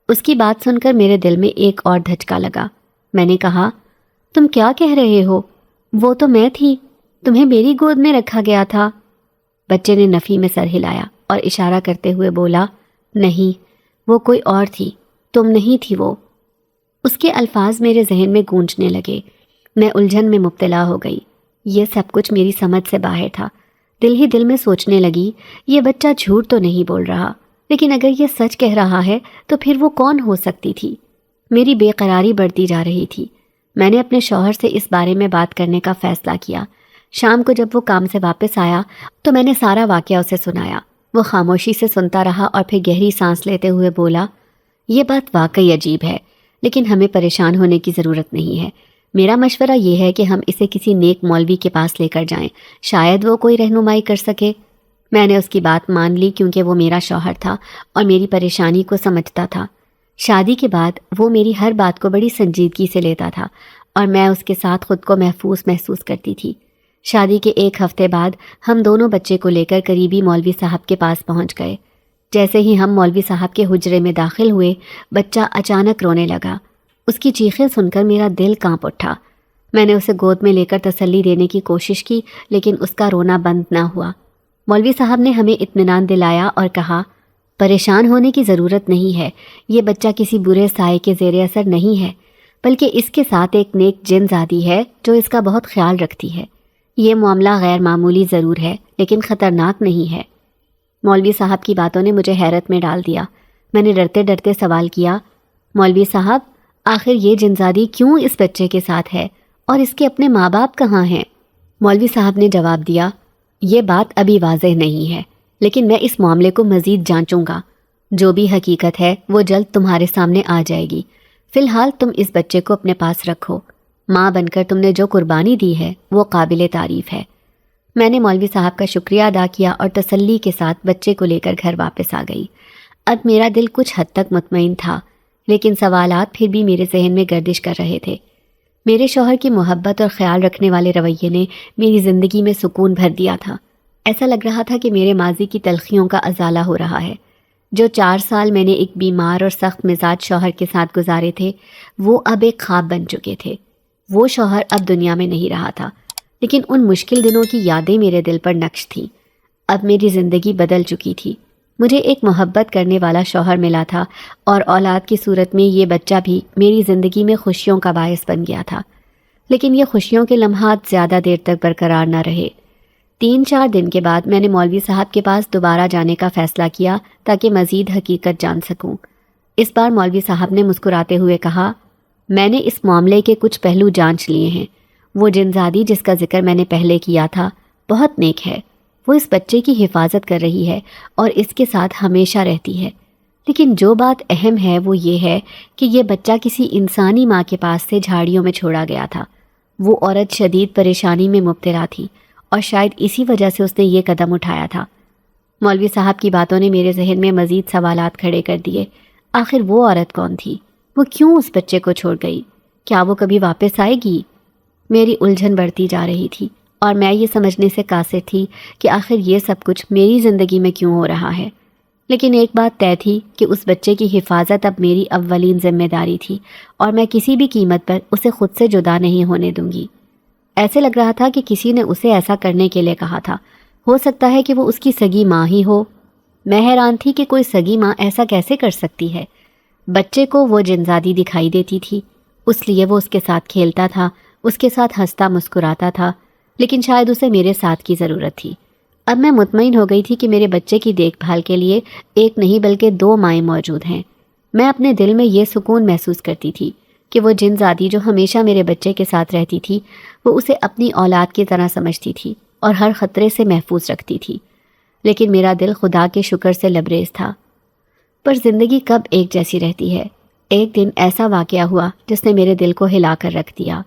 اس کی بات سن کر میرے دل میں ایک اور دھچکا لگا۔ میں نے کہا، تم کیا کہہ رہے ہو؟ وہ تو میں تھی، تمہیں میری گود میں رکھا گیا تھا۔ بچے نے نفی میں سر ہلایا اور اشارہ کرتے ہوئے بولا، نہیں، وہ کوئی اور تھی، تم نہیں تھی وہ۔ اس کے الفاظ میرے ذہن میں گونجنے لگے۔ میں الجھن میں مبتلا ہو گئی۔ یہ سب کچھ میری سمجھ سے باہر تھا۔ دل ہی دل میں سوچنے لگی، یہ بچہ جھوٹ تو نہیں بول رہا، لیکن اگر یہ سچ کہہ رہا ہے تو پھر وہ کون ہو سکتی تھی؟ میری بے قراری بڑھتی جا رہی تھی۔ میں نے اپنے شوہر سے اس بارے میں بات کرنے کا فیصلہ کیا۔ شام کو جب وہ کام سے واپس آیا تو میں نے سارا واقعہ اسے سنایا۔ وہ خاموشی سے سنتا رہا اور پھر گہری سانس لیتے ہوئے بولا، یہ بات واقعی عجیب ہے، لیکن ہمیں پریشان ہونے کی ضرورت نہیں ہے۔ میرا مشورہ یہ ہے کہ ہم اسے کسی نیک مولوی کے پاس لے کر جائیں، شاید وہ کوئی رہنمائی کر سکے۔ میں نے اس کی بات مان لی کیونکہ وہ میرا شوہر تھا اور میری پریشانی کو سمجھتا تھا۔ شادی کے بعد وہ میری ہر بات کو بڑی سنجیدگی سے لیتا تھا اور میں اس کے ساتھ خود کو محفوظ محسوس کرتی تھی۔ شادی کے ایک ہفتے بعد ہم دونوں بچے کو لے کر قریبی مولوی صاحب کے پاس پہنچ گئے۔ جیسے ہی ہم مولوی صاحب کے حجرے میں داخل ہوئے، بچہ اچانک رونے لگا۔ اس کی چیخیں سن کر میرا دل کانپ اٹھا۔ میں نے اسے گود میں لے کر تسلی دینے کی کوشش کی، لیکن اس کا رونا بند نہ ہوا۔ مولوی صاحب نے ہمیں اطمینان دلایا اور کہا، پریشان ہونے کی ضرورت نہیں ہے، یہ بچہ کسی برے سائے کے زیر اثر نہیں ہے، بلکہ اس کے ساتھ ایک نیک جن زادی ہے جو اس کا بہت خیال رکھتی ہے۔ یہ معاملہ غیر معمولی ضرور ہے، لیکن خطرناک نہیں ہے۔ مولوی صاحب کی باتوں نے مجھے حیرت میں ڈال دیا۔ میں نے ڈرتے ڈرتے سوال کیا، مولوی صاحب، آخر یہ جنزادی کیوں اس بچے کے ساتھ ہے اور اس کے اپنے ماں باپ کہاں ہیں؟ مولوی صاحب نے جواب دیا، یہ بات ابھی واضح نہیں ہے، لیکن میں اس معاملے کو مزید جانچوں گا۔ جو بھی حقیقت ہے وہ جلد تمہارے سامنے آ جائے گی۔ فی الحال تم اس بچے کو اپنے پاس رکھو۔ ماں بن کر تم نے جو قربانی دی ہے وہ قابل تعریف ہے۔ میں نے مولوی صاحب کا شکریہ ادا کیا اور تسلی کے ساتھ بچے کو لے کر گھر واپس آ گئی۔ اب میرا دل کچھ حد تک مطمئن تھا، لیکن سوالات پھر بھی میرے ذہن میں گردش کر رہے تھے۔ میرے شوہر کی محبت اور خیال رکھنے والے رویے نے میری زندگی میں سکون بھر دیا تھا۔ ایسا لگ رہا تھا کہ میرے ماضی کی تلخیوں کا ازالہ ہو رہا ہے۔ جو 4 سال میں نے ایک بیمار اور سخت مزاج شوہر کے ساتھ گزارے تھے، وہ اب ایک خواب بن چکے تھے۔ وہ شوہر اب دنیا میں نہیں رہا تھا، لیکن ان مشکل دنوں کی یادیں میرے دل پر نقش تھیں۔ اب میری زندگی بدل چکی تھی۔ مجھے ایک محبت کرنے والا شوہر ملا تھا، اور اولاد کی صورت میں یہ بچہ بھی میری زندگی میں خوشیوں کا باعث بن گیا تھا۔ لیکن یہ خوشیوں کے لمحات زیادہ دیر تک برقرار نہ رہے۔ 3-4 دن کے بعد میں نے مولوی صاحب کے پاس دوبارہ جانے کا فیصلہ کیا تاکہ مزید حقیقت جان سکوں۔ اس بار مولوی صاحب نے مسکراتے ہوئے کہا، میں نے اس معاملے کے کچھ پہلو جانچ لیے ہیں۔ وہ جنزادی جس کا ذکر میں نے پہلے کیا تھا بہت نیک ہے۔ وہ اس بچے کی حفاظت کر رہی ہے اور اس کے ساتھ ہمیشہ رہتی ہے۔ لیکن جو بات اہم ہے وہ یہ ہے کہ یہ بچہ کسی انسانی ماں کے پاس سے جھاڑیوں میں چھوڑا گیا تھا۔ وہ عورت شدید پریشانی میں مبتلا تھی، اور شاید اسی وجہ سے اس نے یہ قدم اٹھایا تھا۔ مولوی صاحب کی باتوں نے میرے ذہن میں مزید سوالات کھڑے کر دیے۔ آخر وہ عورت کون تھی؟ وہ کیوں اس بچے کو چھوڑ گئی؟ کیا وہ کبھی واپس آئے گی؟ میری الجھن بڑھتی جا رہی تھی، اور میں یہ سمجھنے سے قاصر تھی کہ آخر یہ سب کچھ میری زندگی میں کیوں ہو رہا ہے۔ لیکن ایک بات طے تھی کہ اس بچے کی حفاظت اب میری اولین ذمہ داری تھی، اور میں کسی بھی قیمت پر اسے خود سے جدا نہیں ہونے دوں گی۔ ایسے لگ رہا تھا کہ کسی نے اسے ایسا کرنے کے لیے کہا تھا۔ ہو سکتا ہے کہ وہ اس کی سگی ماں ہی ہو۔ میں حیران تھی کہ کوئی سگی ماں ایسا کیسے کر سکتی ہے۔ بچے کو وہ جنزادی دکھائی دیتی تھی، اس لیے وہ اس کے ساتھ کھیلتا تھا، اس کے ساتھ ہنستا مسکراتا تھا، لیکن شاید اسے میرے ساتھ کی ضرورت تھی۔ اب میں مطمئن ہو گئی تھی کہ میرے بچے کی دیکھ بھال کے لیے ایک نہیں بلکہ 2 مائیں موجود ہیں۔ میں اپنے دل میں یہ سکون محسوس کرتی تھی کہ وہ جنزادی جو ہمیشہ میرے بچے کے ساتھ رہتی تھی، وہ اسے اپنی اولاد کی طرح سمجھتی تھی اور ہر خطرے سے محفوظ رکھتی تھی۔ لیکن میرا دل خدا کے شکر سے لبریز تھا۔ پر زندگی کب ایک جیسی رہتی ہے؟ ایک دن ایسا واقعہ ہوا جس نے میرے دل کو ہلا کر رکھ دیا۔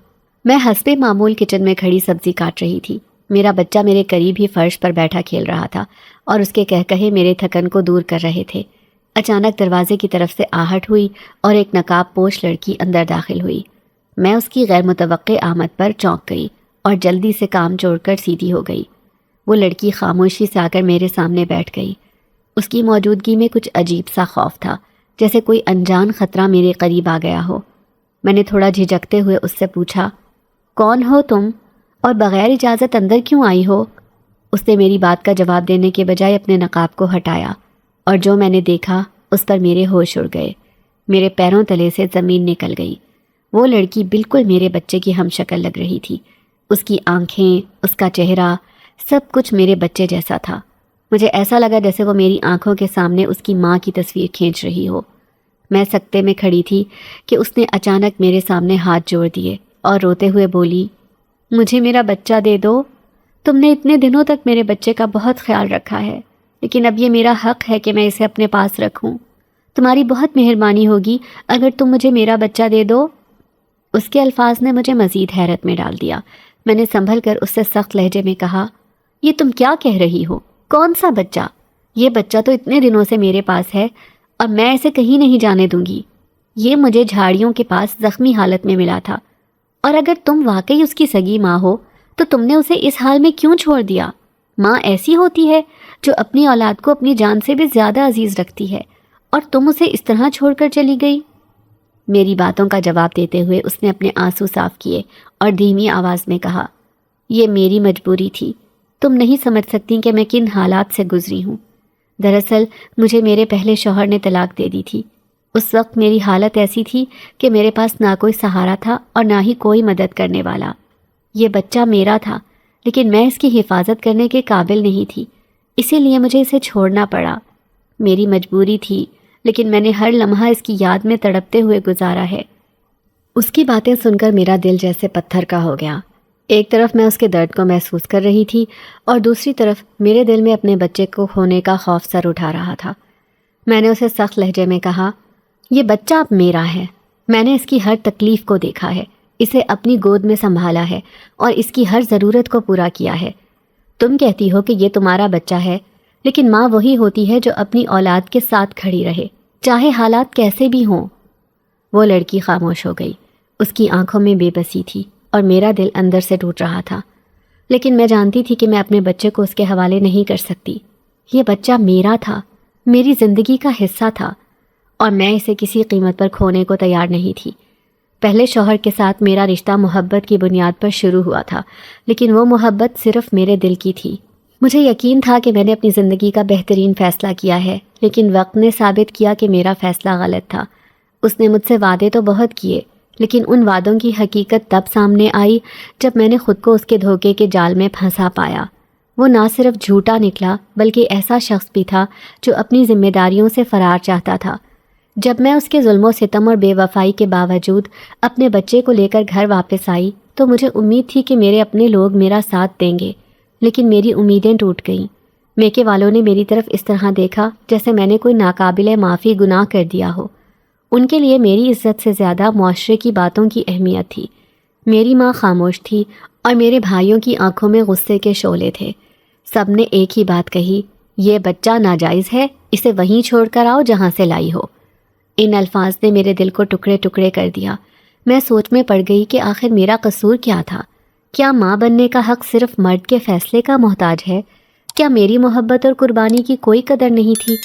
میں حسب معمول کچن میں کھڑی سبزی کاٹ رہی تھی۔ میرا بچہ میرے قریب ہی فرش پر بیٹھا کھیل رہا تھا، اور اس کے کہے میرے تھکن کو دور کر رہے تھے۔ اچانک دروازے کی طرف سے آہٹ ہوئی اور ایک نقاب پوش لڑکی اندر داخل ہوئی۔ میں اس کی غیر متوقع آمد پر چونک گئی اور جلدی سے کام چھوڑ کر سیدھی ہو گئی۔ وہ لڑکی خاموشی سے آ کر میرے سامنے بیٹھ گئی۔ اس کی موجودگی میں کچھ عجیب سا خوف تھا، جیسے کوئی انجان خطرہ میرے قریب آ گیا ہو۔ میں نے تھوڑا جھجکتے ہوئے اس سے پوچھا، کون ہو تم اور بغیر اجازت اندر کیوں آئی ہو؟ اس نے میری بات کا جواب دینے کے بجائے اپنے نقاب کو ہٹایا، اور جو میں نے دیکھا اس پر میرے ہوش اڑ گئے۔ میرے پیروں تلے سے زمین نکل گئی۔ وہ لڑکی بالکل میرے بچے کی ہم شکل لگ رہی تھی۔ اس کی آنکھیں، اس کا چہرہ، سب کچھ میرے بچے جیسا تھا۔ مجھے ایسا لگا جیسے وہ میری آنکھوں کے سامنے اس کی ماں کی تصویر کھینچ رہی ہو۔ میں سکتے میں کھڑی تھی کہ اس نے اچانک میرے سامنے ہاتھ جوڑ دیے اور روتے ہوئے بولی، مجھے میرا بچہ دے دو۔ تم نے اتنے دنوں تک میرے بچے کا بہت خیال رکھا ہے، لیکن اب یہ میرا حق ہے کہ میں اسے اپنے پاس رکھوں۔ تمہاری بہت مہربانی ہوگی اگر تم مجھے میرا بچہ دے دو۔ اس کے الفاظ نے مجھے مزید حیرت میں ڈال دیا۔ میں نے سنبھل کر اس سے سخت لہجے میں کہا، یہ تم کیا کہہ رہی ہو؟ کون سا بچہ؟ یہ بچہ تو اتنے دنوں سے میرے پاس ہے، اور میں اسے کہیں نہیں جانے دوں گی۔ یہ مجھے جھاڑیوں کے پاس زخمی حالت میں ملا تھا، اور اگر تم واقعی اس کی سگی ماں ہو تو تم نے اسے اس حال میں کیوں چھوڑ دیا؟ ماں ایسی ہوتی ہے جو اپنی اولاد کو اپنی جان سے بھی زیادہ عزیز رکھتی ہے، اور تم اسے اس طرح چھوڑ کر چلی گئی۔ میری باتوں کا جواب دیتے ہوئے اس نے اپنے آنسو صاف کیے اور دھیمی آواز میں کہا، یہ میری مجبوری تھی، تم نہیں سمجھ سکتی کہ میں کن حالات سے گزری ہوں۔ دراصل مجھے میرے پہلے شوہر نے طلاق دے دی تھی۔ اس وقت میری حالت ایسی تھی کہ میرے پاس نہ کوئی سہارا تھا اور نہ ہی کوئی مدد کرنے والا۔ یہ بچہ میرا تھا، لیکن میں اس کی حفاظت کرنے کے قابل نہیں تھی، اسی لیے مجھے اسے چھوڑنا پڑا۔ میری مجبوری تھی، لیکن میں نے ہر لمحہ اس کی یاد میں تڑپتے ہوئے گزارا ہے۔ اس کی باتیں سن کر میرا دل جیسے پتھر کا ہو گیا۔ ایک طرف میں اس کے درد کو محسوس کر رہی تھی اور دوسری طرف میرے دل میں اپنے بچے کو کھونے کا خوف سر اٹھا رہا تھا۔ میں نے اسے سخت لہجے میں کہا، یہ بچہ اب میرا ہے، میں نے اس کی ہر تکلیف کو دیکھا ہے، اسے اپنی گود میں سنبھالا ہے اور اس کی ہر ضرورت کو پورا کیا ہے۔ تم کہتی ہو کہ یہ تمہارا بچہ ہے، لیکن ماں وہی ہوتی ہے جو اپنی اولاد کے ساتھ کھڑی رہے، چاہے حالات کیسے بھی ہوں۔ وہ لڑکی خاموش ہو گئی۔ اس کی آنکھوں میں بے بسی تھی اور میرا دل اندر سے ٹوٹ رہا تھا، لیکن میں جانتی تھی کہ میں اپنے بچے کو اس کے حوالے نہیں کر سکتی۔ یہ بچہ میرا تھا، میری زندگی کا حصہ تھا، اور میں اسے کسی قیمت پر کھونے کو تیار نہیں تھی۔ پہلے شوہر کے ساتھ میرا رشتہ محبت کی بنیاد پر شروع ہوا تھا، لیکن وہ محبت صرف میرے دل کی تھی۔ مجھے یقین تھا کہ میں نے اپنی زندگی کا بہترین فیصلہ کیا ہے، لیکن وقت نے ثابت کیا کہ میرا فیصلہ غلط تھا۔ اس نے مجھ سے وعدے تو بہت کیے، لیکن ان وعدوں کی حقیقت تب سامنے آئی جب میں نے خود کو اس کے دھوکے کے جال میں پھنسا پایا۔ وہ نہ صرف جھوٹا نکلا، بلکہ ایسا شخص بھی تھا جو اپنی ذمہ داریوں سے فرار چاہتا تھا۔ جب میں اس کے ظلم و ستم اور بے وفائی کے باوجود اپنے بچے کو لے کر گھر واپس آئی تو مجھے امید تھی کہ میرے اپنے لوگ میرا ساتھ دیں گے، لیکن میری امیدیں ٹوٹ گئیں۔ میکے والوں نے میری طرف اس طرح دیکھا جیسے میں نے کوئی ناقابل معافی گناہ کر دیا ہو۔ ان کے لیے میری عزت سے زیادہ معاشرے کی باتوں کی اہمیت تھی۔ میری ماں خاموش تھی اور میرے بھائیوں کی آنکھوں میں غصے کے شعلے تھے۔ سب نے ایک ہی بات کہی، یہ بچہ ناجائز ہے، اسے وہیں چھوڑ کر آؤ جہاں سے لائی ہو۔ ان الفاظ نے میرے دل کو ٹکڑے ٹکڑے کر دیا۔ میں سوچ میں پڑ گئی کہ آخر میرا قصور کیا تھا؟ کیا ماں بننے کا حق صرف مرد کے فیصلے کا محتاج ہے؟ کیا میری محبت اور قربانی کی کوئی قدر نہیں تھی؟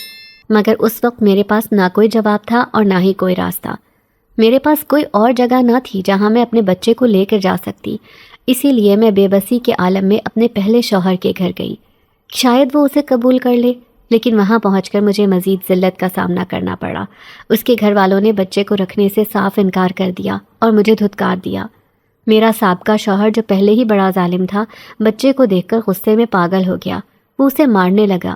مگر اس وقت میرے پاس نہ کوئی جواب تھا اور نہ ہی کوئی راستہ۔ میرے پاس کوئی اور جگہ نہ تھی جہاں میں اپنے بچے کو لے کر جا سکتی، اسی لیے میں بے بسی کے عالم میں اپنے پہلے شوہر کے گھر گئی۔ شاید وہ اسے قبول کر لے، لیکن وہاں پہنچ کر مجھے مزید ذلت کا سامنا کرنا پڑا۔ اس کے گھر والوں نے بچے کو رکھنے سے صاف انکار کر دیا اور مجھے دھتکار دیا۔ میرا سابقہ شوہر جو پہلے ہی بڑا ظالم تھا، بچے کو دیکھ کر غصے میں پاگل ہو گیا۔ وہ اسے مارنے لگا۔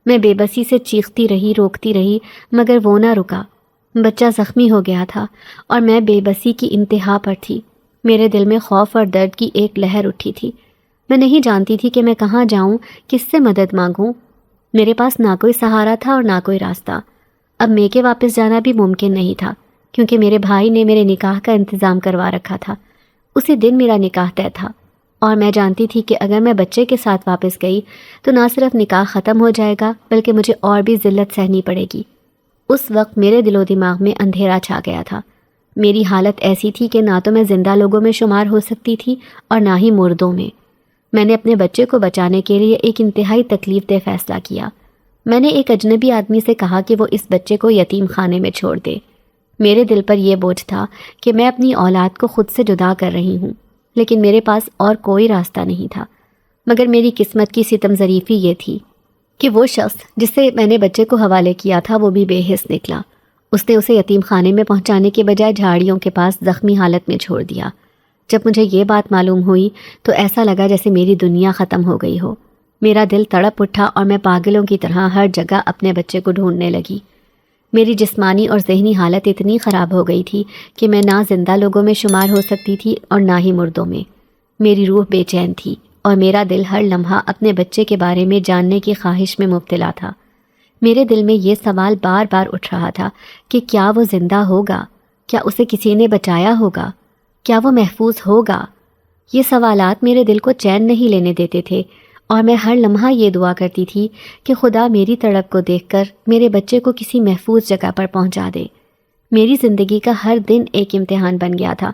میں بے بسی سے چیختی رہی، روکتی رہی، مگر وہ نہ رکا۔ بچہ زخمی ہو گیا تھا اور میں بے بسی کی انتہا پر تھی۔ میرے دل میں خوف اور درد کی ایک لہر اٹھی تھی۔ میں نہیں جانتی تھی کہ میں کہاں جاؤں، کس سے مدد مانگوں۔ میرے پاس نہ کوئی سہارا تھا اور نہ کوئی راستہ۔ اب میکے واپس جانا بھی ممکن نہیں تھا، کیونکہ میرے بھائی نے میرے نکاح کا انتظام کروا رکھا تھا۔ اسی دن میرا نکاح طے تھا، اور میں جانتی تھی کہ اگر میں بچے کے ساتھ واپس گئی تو نہ صرف نکاح ختم ہو جائے گا بلکہ مجھے اور بھی ذلت سہنی پڑے گی۔ اس وقت میرے دل و دماغ میں اندھیرا چھا گیا تھا۔ میری حالت ایسی تھی کہ نہ تو میں زندہ لوگوں میں شمار ہو سکتی تھی اور نہ ہی مردوں میں۔ میں نے اپنے بچے کو بچانے کے لیے ایک انتہائی تکلیف دہ فیصلہ کیا۔ میں نے ایک اجنبی آدمی سے کہا کہ وہ اس بچے کو یتیم خانے میں چھوڑ دے۔ میرے دل پر یہ بوجھ تھا کہ میں اپنی اولاد کو خود سے جدا کر رہی ہوں، لیکن میرے پاس اور کوئی راستہ نہیں تھا۔ مگر میری قسمت کی ستم ظریفی یہ تھی کہ وہ شخص جس سے میں نے بچے کو حوالے کیا تھا وہ بھی بے حس نکلا۔ اس نے اسے یتیم خانے میں پہنچانے کے بجائے جھاڑیوں کے پاس زخمی حالت میں چھوڑ دیا۔ جب مجھے یہ بات معلوم ہوئی تو ایسا لگا جیسے میری دنیا ختم ہو گئی ہو۔ میرا دل تڑپ اٹھا اور میں پاگلوں کی طرح ہر جگہ اپنے بچے کو ڈھونڈنے لگی۔ میری جسمانی اور ذہنی حالت اتنی خراب ہو گئی تھی کہ میں نہ زندہ لوگوں میں شمار ہو سکتی تھی اور نہ ہی مردوں میں۔ میری روح بے چین تھی اور میرا دل ہر لمحہ اپنے بچے کے بارے میں جاننے کی خواہش میں مبتلا تھا۔ میرے دل میں یہ سوال بار بار اٹھ رہا تھا کہ کیا وہ زندہ ہوگا؟ کیا اسے کسی نے بچایا ہوگا؟ کیا وہ محفوظ ہوگا؟ یہ سوالات میرے دل کو چین نہیں لینے دیتے تھے، اور میں ہر لمحہ یہ دعا کرتی تھی کہ خدا میری تڑپ کو دیکھ کر میرے بچے کو کسی محفوظ جگہ پر پہنچا دے۔ میری زندگی کا ہر دن ایک امتحان بن گیا تھا۔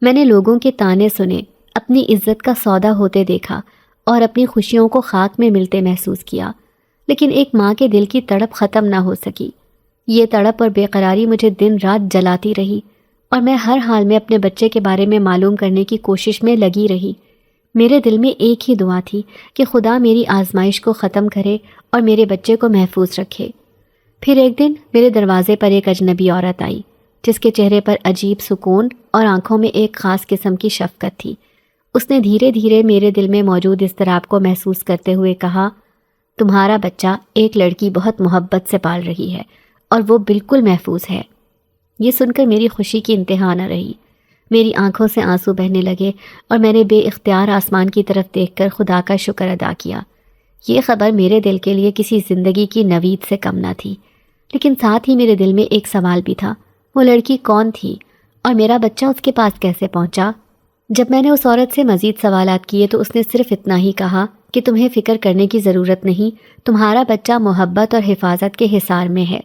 میں نے لوگوں کے طعنے سنے، اپنی عزت کا سودا ہوتے دیکھا اور اپنی خوشیوں کو خاک میں ملتے محسوس کیا، لیکن ایک ماں کے دل کی تڑپ ختم نہ ہو سکی۔ یہ تڑپ اور بے قراری مجھے دن رات جلاتی رہی۔ اور میں ہر حال میں اپنے بچے کے بارے میں معلوم کرنے کی کوشش میں لگی رہی۔ میرے دل میں ایک ہی دعا تھی کہ خدا میری آزمائش کو ختم کرے اور میرے بچے کو محفوظ رکھے۔ پھر ایک دن میرے دروازے پر ایک اجنبی عورت آئی جس کے چہرے پر عجیب سکون اور آنکھوں میں ایک خاص قسم کی شفقت تھی۔ اس نے دھیرے دھیرے میرے دل میں موجود اضطراب کو محسوس کرتے ہوئے کہا، تمہارا بچہ ایک لڑکی بہت محبت سے پال رہی ہے اور وہ بالکل محفوظ ہے۔ یہ سن کر میری خوشی کی انتہا نہ رہی۔ میری آنکھوں سے آنسو بہنے لگے اور میں نے بے اختیار آسمان کی طرف دیکھ کر خدا کا شکر ادا کیا۔ یہ خبر میرے دل کے لیے کسی زندگی کی نوید سے کم نہ تھی، لیکن ساتھ ہی میرے دل میں ایک سوال بھی تھا، وہ لڑکی کون تھی اور میرا بچہ اس کے پاس کیسے پہنچا؟ جب میں نے اس عورت سے مزید سوالات کیے تو اس نے صرف اتنا ہی کہا کہ تمہیں فکر کرنے کی ضرورت نہیں، تمہارا بچہ محبت اور حفاظت کے حصار میں ہے۔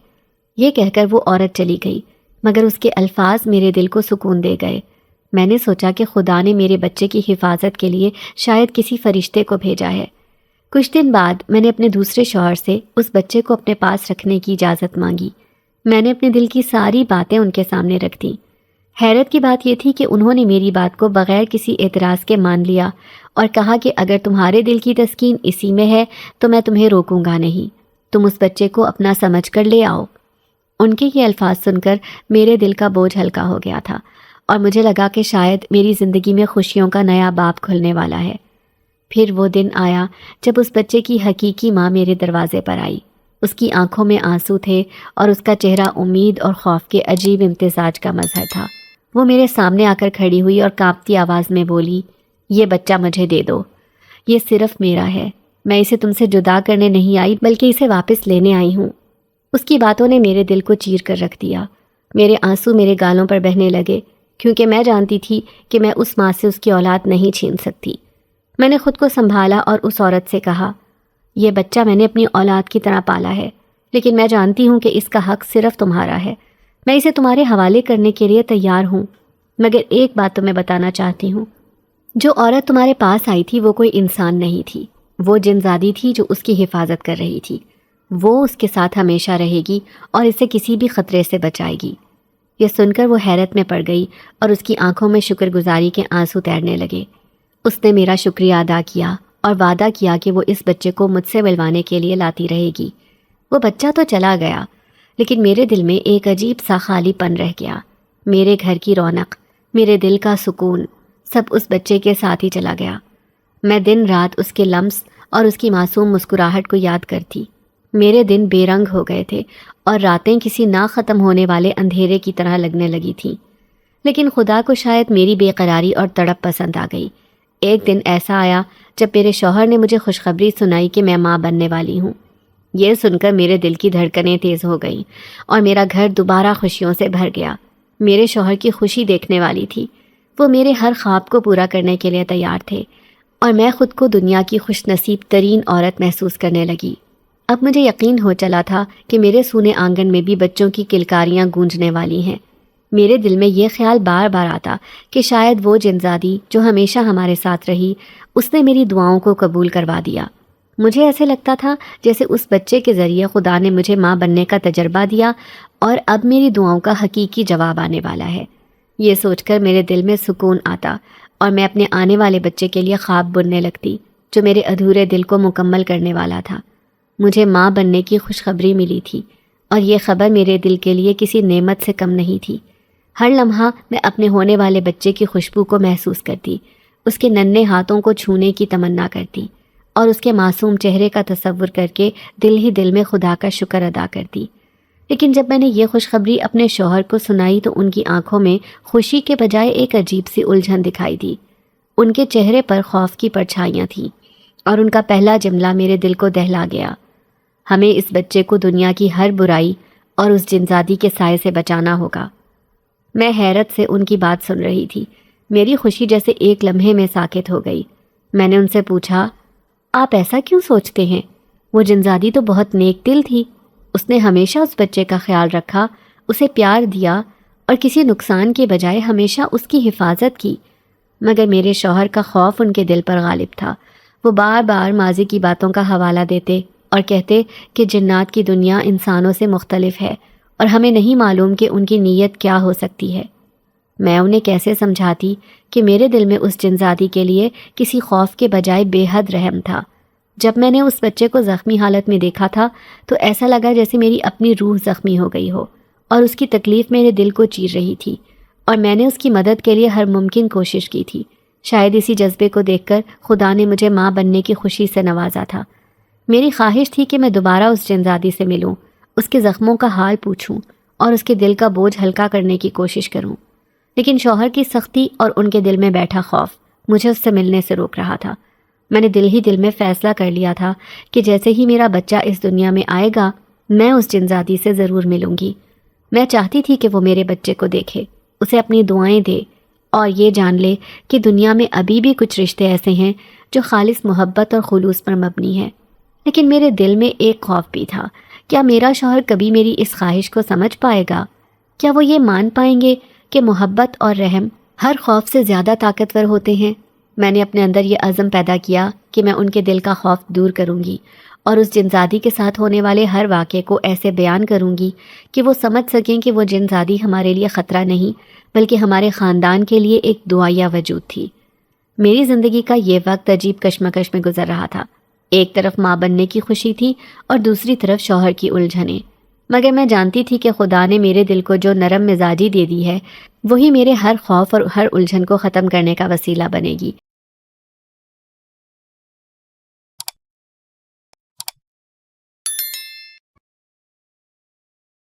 یہ کہہ کر وہ عورت چلی گئی، مگر اس کے الفاظ میرے دل کو سکون دے گئے۔ میں نے سوچا کہ خدا نے میرے بچے کی حفاظت کے لیے شاید کسی فرشتے کو بھیجا ہے۔ کچھ دن بعد میں نے اپنے دوسرے شوہر سے اس بچے کو اپنے پاس رکھنے کی اجازت مانگی۔ میں نے اپنے دل کی ساری باتیں ان کے سامنے رکھ دیں۔ حیرت کی بات یہ تھی کہ انہوں نے میری بات کو بغیر کسی اعتراض کے مان لیا اور کہا کہ اگر تمہارے دل کی تسکین اسی میں ہے تو میں تمہیں روکوں گا نہیں، تم اس بچے کو اپنا سمجھ کر لے آؤ۔ ان کے یہ الفاظ سن کر میرے دل کا بوجھ ہلکا ہو گیا تھا اور مجھے لگا کہ شاید میری زندگی میں خوشیوں کا نیا باب کھلنے والا ہے۔ پھر وہ دن آیا جب اس بچے کی حقیقی ماں میرے دروازے پر آئی۔ اس کی آنکھوں میں آنسو تھے اور اس کا چہرہ امید اور خوف کے عجیب امتزاج کا مظہر تھا۔ وہ میرے سامنے آ کر کھڑی ہوئی اور کانپتی آواز میں بولی، یہ بچہ مجھے دے دو، یہ صرف میرا ہے، میں اسے تم سے جدا کرنے نہیں آئی بلکہ اسے واپس لینے آئی ہوں۔ اس کی باتوں نے میرے دل کو چیر کر رکھ دیا۔ میرے آنسو میرے گالوں پر بہنے لگے کیونکہ میں جانتی تھی کہ میں اس ماں سے اس کی اولاد نہیں چھین سکتی۔ میں نے خود کو سنبھالا اور اس عورت سے کہا، یہ بچہ میں نے اپنی اولاد کی طرح پالا ہے، لیکن میں جانتی ہوں کہ اس کا حق صرف تمہارا ہے۔ میں اسے تمہارے حوالے کرنے کے لیے تیار ہوں، مگر ایک بات تمہیں بتانا چاہتی ہوں۔ جو عورت تمہارے پاس آئی تھی وہ کوئی انسان نہیں تھی، وہ جن زادی تھی جو اس کی حفاظت کر رہی تھی۔ وہ اس کے ساتھ ہمیشہ رہے گی اور اسے کسی بھی خطرے سے بچائے گی۔ یہ سن کر وہ حیرت میں پڑ گئی اور اس کی آنکھوں میں شکر گزاری کے آنسو تیرنے لگے۔ اس نے میرا شکریہ ادا کیا اور وعدہ کیا کہ وہ اس بچے کو مجھ سے ملوانے کے لیے لاتی رہے گی۔ وہ بچہ تو چلا گیا، لیکن میرے دل میں ایک عجیب سا خالی پن رہ گیا۔ میرے گھر کی رونق، میرے دل کا سکون، سب اس بچے کے ساتھ ہی چلا گیا۔ میں دن رات اس کے لمس اور اس کی معصوم مسکراہٹ کو یاد کرتی۔ میرے دن بے رنگ ہو گئے تھے اور راتیں کسی نہ ختم ہونے والے اندھیرے کی طرح لگنے لگی تھیں۔ لیکن خدا کو شاید میری بے قراری اور تڑپ پسند آ گئی۔ ایک دن ایسا آیا جب میرے شوہر نے مجھے خوشخبری سنائی کہ میں ماں بننے والی ہوں۔ یہ سن کر میرے دل کی دھڑکنیں تیز ہو گئیں اور میرا گھر دوبارہ خوشیوں سے بھر گیا۔ میرے شوہر کی خوشی دیکھنے والی تھی، وہ میرے ہر خواب کو پورا کرنے کے لیے تیار تھے اور میں خود کو دنیا کی خوش نصیب ترین عورت محسوس کرنے لگی۔ اب مجھے یقین ہو چلا تھا کہ میرے سونے آنگن میں بھی بچوں کی کلکاریاں گونجنے والی ہیں۔ میرے دل میں یہ خیال بار بار آتا کہ شاید وہ جنزادی جو ہمیشہ ہمارے ساتھ رہی، اس نے میری دعاؤں کو قبول کروا دیا۔ مجھے ایسے لگتا تھا جیسے اس بچے کے ذریعے خدا نے مجھے ماں بننے کا تجربہ دیا اور اب میری دعاؤں کا حقیقی جواب آنے والا ہے۔ یہ سوچ کر میرے دل میں سکون آتا اور میں اپنے آنے والے بچے کے لیے خواب بننے لگتی جو میرے ادھورے دل کو مکمل کرنے والا تھا۔ مجھے ماں بننے کی خوشخبری ملی تھی اور یہ خبر میرے دل کے لیے کسی نعمت سے کم نہیں تھی۔ ہر لمحہ میں اپنے ہونے والے بچے کی خوشبو کو محسوس کرتی، اس کے ننھے ہاتھوں کو چھونے کی تمنا کرتی اور اس کے معصوم چہرے کا تصور کر کے دل ہی دل میں خدا کا شکر ادا کرتی۔ لیکن جب میں نے یہ خوشخبری اپنے شوہر کو سنائی تو ان کی آنکھوں میں خوشی کے بجائے ایک عجیب سی الجھن دکھائی دی۔ ان کے چہرے پر خوف کی پرچھائیاں تھیں اور ان کا پہلا جملہ میرے دل کو دہلا گیا، ہمیں اس بچے کو دنیا کی ہر برائی اور اس جنزادی کے سائے سے بچانا ہوگا۔ میں حیرت سے ان کی بات سن رہی تھی، میری خوشی جیسے ایک لمحے میں ساکت ہو گئی۔ میں نے ان سے پوچھا، آپ ایسا کیوں سوچتے ہیں؟ وہ جنزادی تو بہت نیک دل تھی، اس نے ہمیشہ اس بچے کا خیال رکھا، اسے پیار دیا اور کسی نقصان کے بجائے ہمیشہ اس کی حفاظت کی۔ مگر میرے شوہر کا خوف ان کے دل پر غالب تھا۔ وہ بار بار ماضی کی باتوں کا حوالہ دیتے اور کہتے کہ جنات کی دنیا انسانوں سے مختلف ہے اور ہمیں نہیں معلوم کہ ان کی نیت کیا ہو سکتی ہے۔ میں انہیں کیسے سمجھاتی کہ میرے دل میں اس جنزادی کے لیے کسی خوف کے بجائے بے حد رحم تھا۔ جب میں نے اس بچے کو زخمی حالت میں دیکھا تھا تو ایسا لگا جیسے میری اپنی روح زخمی ہو گئی ہو اور اس کی تکلیف میرے دل کو چیر رہی تھی، اور میں نے اس کی مدد کے لیے ہر ممکن کوشش کی تھی۔ شاید اسی جذبے کو دیکھ کر خدا نے مجھے ماں بننے کی خوشی سے نوازا تھا۔ میری خواہش تھی کہ میں دوبارہ اس جنزادی سے ملوں، اس کے زخموں کا حال پوچھوں اور اس کے دل کا بوجھ ہلکا کرنے کی کوشش کروں، لیکن شوہر کی سختی اور ان کے دل میں بیٹھا خوف مجھے اس سے ملنے سے روک رہا تھا۔ میں نے دل ہی دل میں فیصلہ کر لیا تھا کہ جیسے ہی میرا بچہ اس دنیا میں آئے گا میں اس جنزادی سے ضرور ملوں گی۔ میں چاہتی تھی کہ وہ میرے بچے کو دیکھے، اسے اپنی دعائیں دے اور یہ جان لے کہ دنیا میں ابھی بھی کچھ رشتے ایسے ہیں جو خالص محبت اور خلوص پر مبنی ہے۔ لیکن میرے دل میں ایک خوف بھی تھا، کیا میرا شوہر کبھی میری اس خواہش کو سمجھ پائے گا؟ کیا وہ یہ مان پائیں گے کہ محبت اور رحم ہر خوف سے زیادہ طاقتور ہوتے ہیں؟ میں نے اپنے اندر یہ عزم پیدا کیا کہ میں ان کے دل کا خوف دور کروں گی اور اس جنزادی کے ساتھ ہونے والے ہر واقعے کو ایسے بیان کروں گی کہ وہ سمجھ سکیں کہ وہ جنزادی ہمارے لیے خطرہ نہیں بلکہ ہمارے خاندان کے لیے ایک دعائیہ وجود تھی۔ میری زندگی کا یہ وقت عجیب کشمکش میں گزر رہا تھا۔ ایک طرف ماں بننے کی خوشی تھی اور دوسری طرف شوہر کی الجھنیں، مگر میں جانتی تھی کہ خدا نے میرے دل کو جو نرم مزاجی دے دی ہے وہی میرے ہر خوف اور ہر الجھن کو ختم کرنے کا وسیلہ بنے گی۔